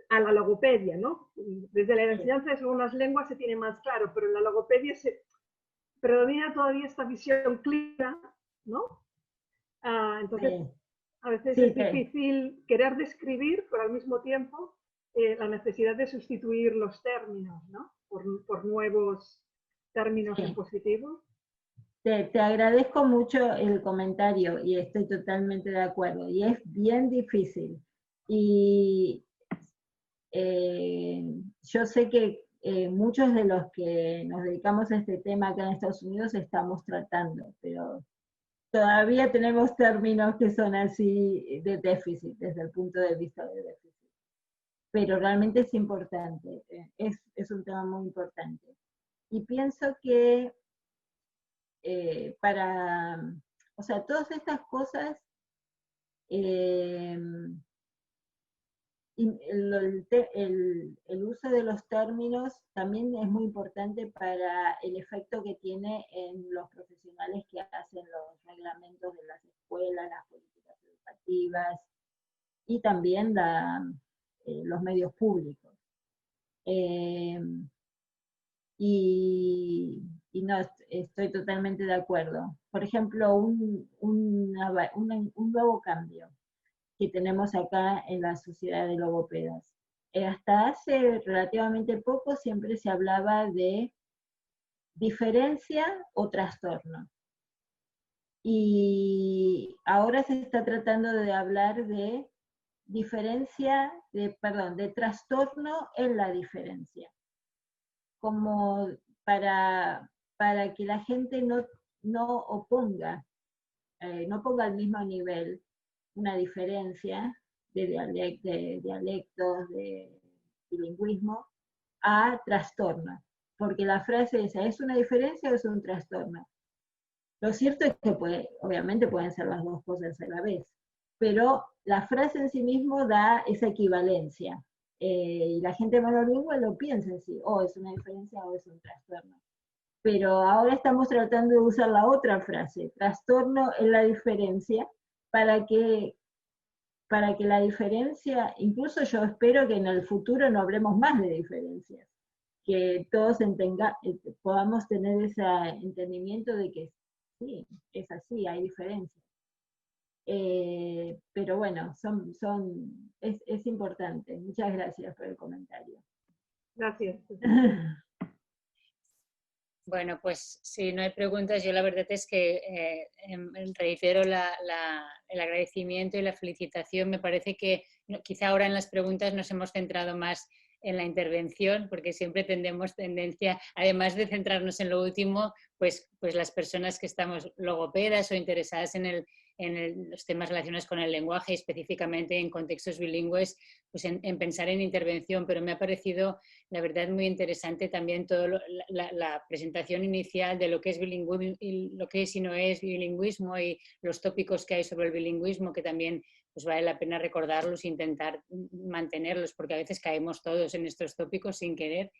a la logopedia, ¿no? Desde la enseñanza de segundas lenguas se tiene más claro, pero en la logopedia se predomina todavía esta visión clínica, ¿no? Entonces, a veces es difícil querer describir, pero al mismo tiempo la necesidad de sustituir los términos, ¿no? Por nuevos términos en positivo. Te agradezco mucho el comentario y estoy totalmente de acuerdo. Y es bien difícil. Y yo sé que muchos de los que nos dedicamos a este tema acá en Estados Unidos estamos tratando, pero todavía tenemos términos que son así de déficit, desde el punto de vista de déficit. Pero realmente es importante, es un tema muy importante. Y pienso que o sea, todas estas cosas, el uso de los términos también es muy importante para el efecto que tiene en los profesionales que hacen los reglamentos de las escuelas, las políticas educativas y también los medios públicos. Y no, estoy totalmente de acuerdo. Por ejemplo, un nuevo cambio que tenemos acá en la sociedad de logopedas. Hasta hace relativamente poco siempre se hablaba de diferencia o trastorno. Y ahora se está tratando de hablar de de trastorno en la diferencia. Como para para que la gente no ponga al mismo nivel una diferencia de dialectos, de bilingüismo, a trastorno. Porque la frase esa, ¿es una diferencia o es un trastorno? Lo cierto es que obviamente pueden ser las dos cosas a la vez, pero la frase en sí mismo da esa equivalencia. Y la gente monolingüe lo piensa así, es una diferencia o es un trastorno. Pero ahora estamos tratando de usar la otra frase, trastorno es la diferencia, para que la diferencia, incluso yo espero que en el futuro no hablemos más de diferencias, que todos podamos tener ese entendimiento de que sí, es así, hay diferencias. Pero bueno, es importante. Muchas gracias por el comentario. Gracias. Bueno, pues si no hay preguntas, yo la verdad es que reitero el agradecimiento y la felicitación. Me parece que quizá ahora en las preguntas nos hemos centrado más en la intervención, porque siempre tenemos tendencia, además de centrarnos en lo último, pues las personas que estamos logopedas o interesadas en los temas relacionados con el lenguaje, específicamente en contextos bilingües, pues en pensar en intervención. Pero me ha parecido, la verdad, muy interesante también toda la presentación inicial de lo que es bilingüismo, y lo que es y no es bilingüismo, y los tópicos que hay sobre el bilingüismo, que también pues vale la pena recordarlos e intentar mantenerlos, porque a veces caemos todos en estos tópicos sin querer.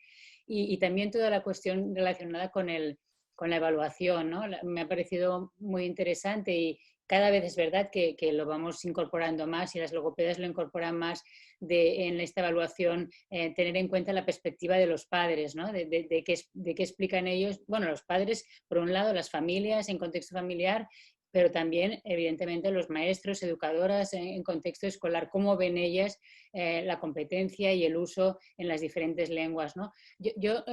Y también toda la cuestión relacionada con la evaluación, ¿no? Me ha parecido muy interesante, y cada vez es verdad que lo vamos incorporando más, y las logopedas lo incorporan más en esta evaluación, tener en cuenta la perspectiva de los padres, ¿no? de qué explican ellos, bueno, los padres, por un lado, las familias en contexto familiar, pero también, evidentemente, los maestros, educadoras en contexto escolar, cómo ven ellas la competencia y el uso en las diferentes lenguas, ¿no? Yo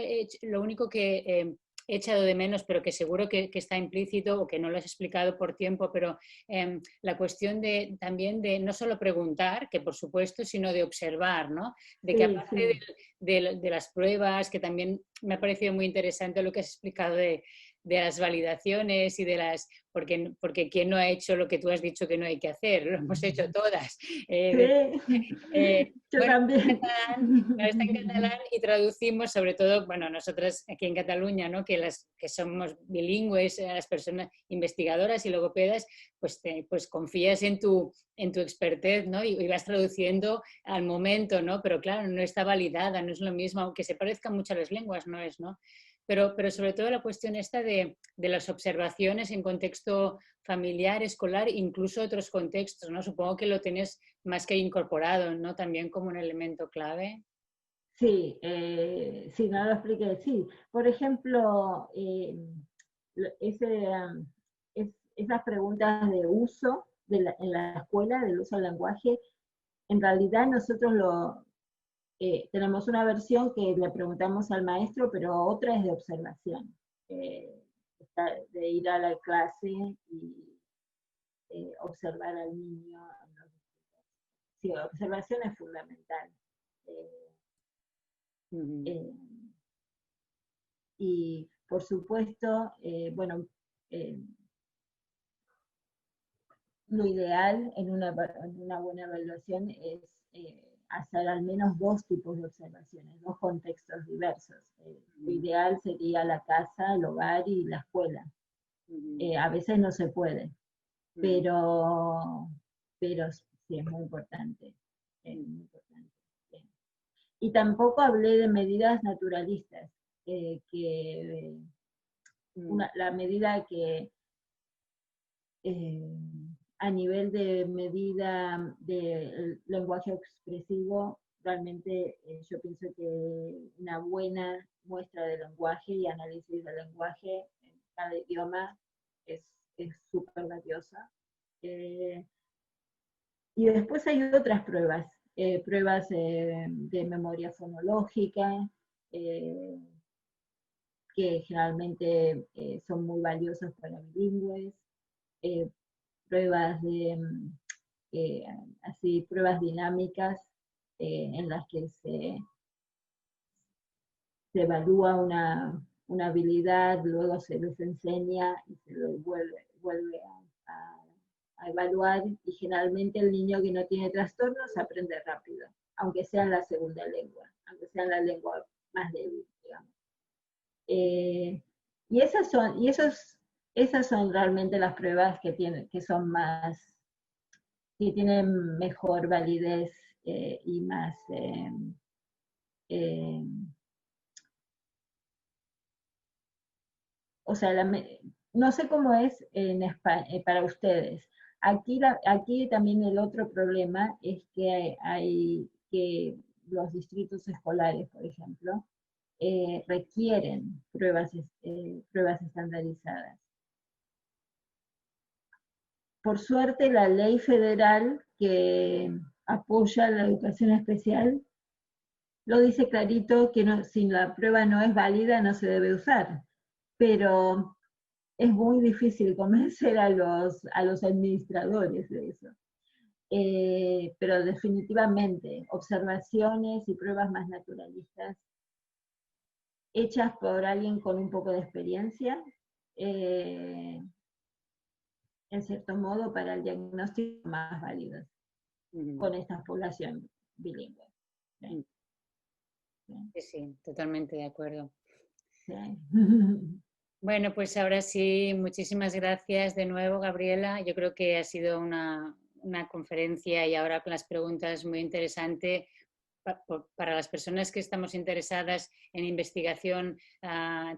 lo único que he echado de menos, pero que seguro que está implícito, o que no lo has explicado por tiempo, pero la cuestión también de no solo preguntar, que por supuesto, sino de observar, ¿no? De que aparte de las pruebas, que también me ha parecido muy interesante lo que has explicado de las validaciones y porque ¿quién no ha hecho lo que tú has dicho que no hay que hacer? Lo hemos hecho todas. Yo también. Está en catalán y traducimos, sobre todo, bueno, nosotras aquí en Cataluña, ¿no? que somos bilingües, las personas investigadoras y logopedas, pues confías en tu expertez, ¿no? y vas traduciendo al momento, ¿no? Pero claro, no está validada, no es lo mismo, aunque se parezcan mucho a las lenguas, no es, ¿no? Pero sobre todo la cuestión esta de las observaciones en contexto familiar, escolar, incluso otros contextos, ¿no? Supongo que lo tienes más que incorporado, ¿no? También como un elemento clave. Sí, sí, no lo expliqué. Sí, por ejemplo, esas preguntas de uso en la escuela, del uso del lenguaje, en realidad nosotros tenemos una versión que le preguntamos al maestro, pero otra es de observación, de ir a la clase y observar al niño. Sí, observación es fundamental. Y por supuesto, bueno, lo ideal en una buena evaluación es hacer al menos 2 tipos de observaciones, 2 contextos diversos. Lo ideal sería la casa, el hogar y la escuela. A veces no se puede, pero sí es muy importante. Muy importante. Y tampoco hablé de medidas naturalistas, la medida que a nivel de medida del lenguaje expresivo, realmente yo pienso que una buena muestra de lenguaje y análisis del lenguaje en cada idioma es súper valiosa. Y después hay otras pruebas, pruebas de memoria fonológica, que generalmente son muy valiosas para bilingües, pruebas pruebas dinámicas en las que se evalúa una habilidad, luego se les enseña y se les vuelve a evaluar, y generalmente el niño que no tiene trastornos aprende rápido, aunque sea en la segunda lengua, aunque sea en la lengua más débil, digamos. Y esas son realmente las pruebas que tienen mejor validez y más o sea, no sé cómo es en España, para ustedes. Aquí también el otro problema es que hay que los distritos escolares, por ejemplo, requieren pruebas estandarizadas. Por suerte, la ley federal que apoya la educación especial lo dice clarito que si la prueba no es válida no se debe usar, pero es muy difícil convencer a los administradores de eso. Pero definitivamente, observaciones y pruebas más naturalistas hechas por alguien con un poco de experiencia, en cierto modo, para el diagnóstico más válido con esta población bilingüe. ¿Sí? Sí, totalmente de acuerdo. Sí. Bueno, pues ahora sí, muchísimas gracias de nuevo, Gabriela. Yo creo que ha sido una conferencia y ahora con las preguntas muy interesante para las personas que estamos interesadas en investigación,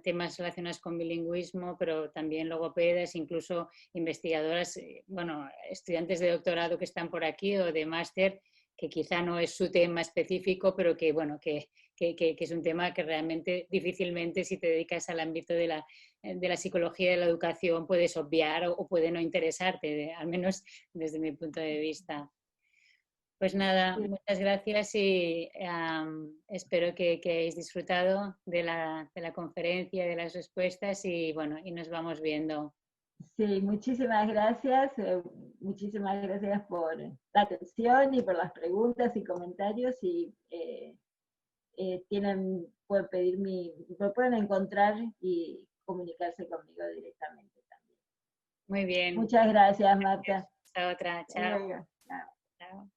temas relacionados con bilingüismo, pero también logopedas, incluso investigadoras, bueno, estudiantes de doctorado que están por aquí o de máster, que quizá no es su tema específico, pero que, bueno, que es un tema que realmente difícilmente, si te dedicas al ámbito de la psicología y de la educación, puedes obviar o puede no interesarte, al menos desde mi punto de vista. Pues nada, muchas gracias y espero que hayáis disfrutado de la conferencia, de las respuestas y bueno, y nos vamos viendo. Sí, muchísimas gracias por la atención y por las preguntas y comentarios, y me pueden encontrar y comunicarse conmigo directamente también. Muy bien. Muchas gracias, Marta. Hasta otra. Chao. Chao. Chao.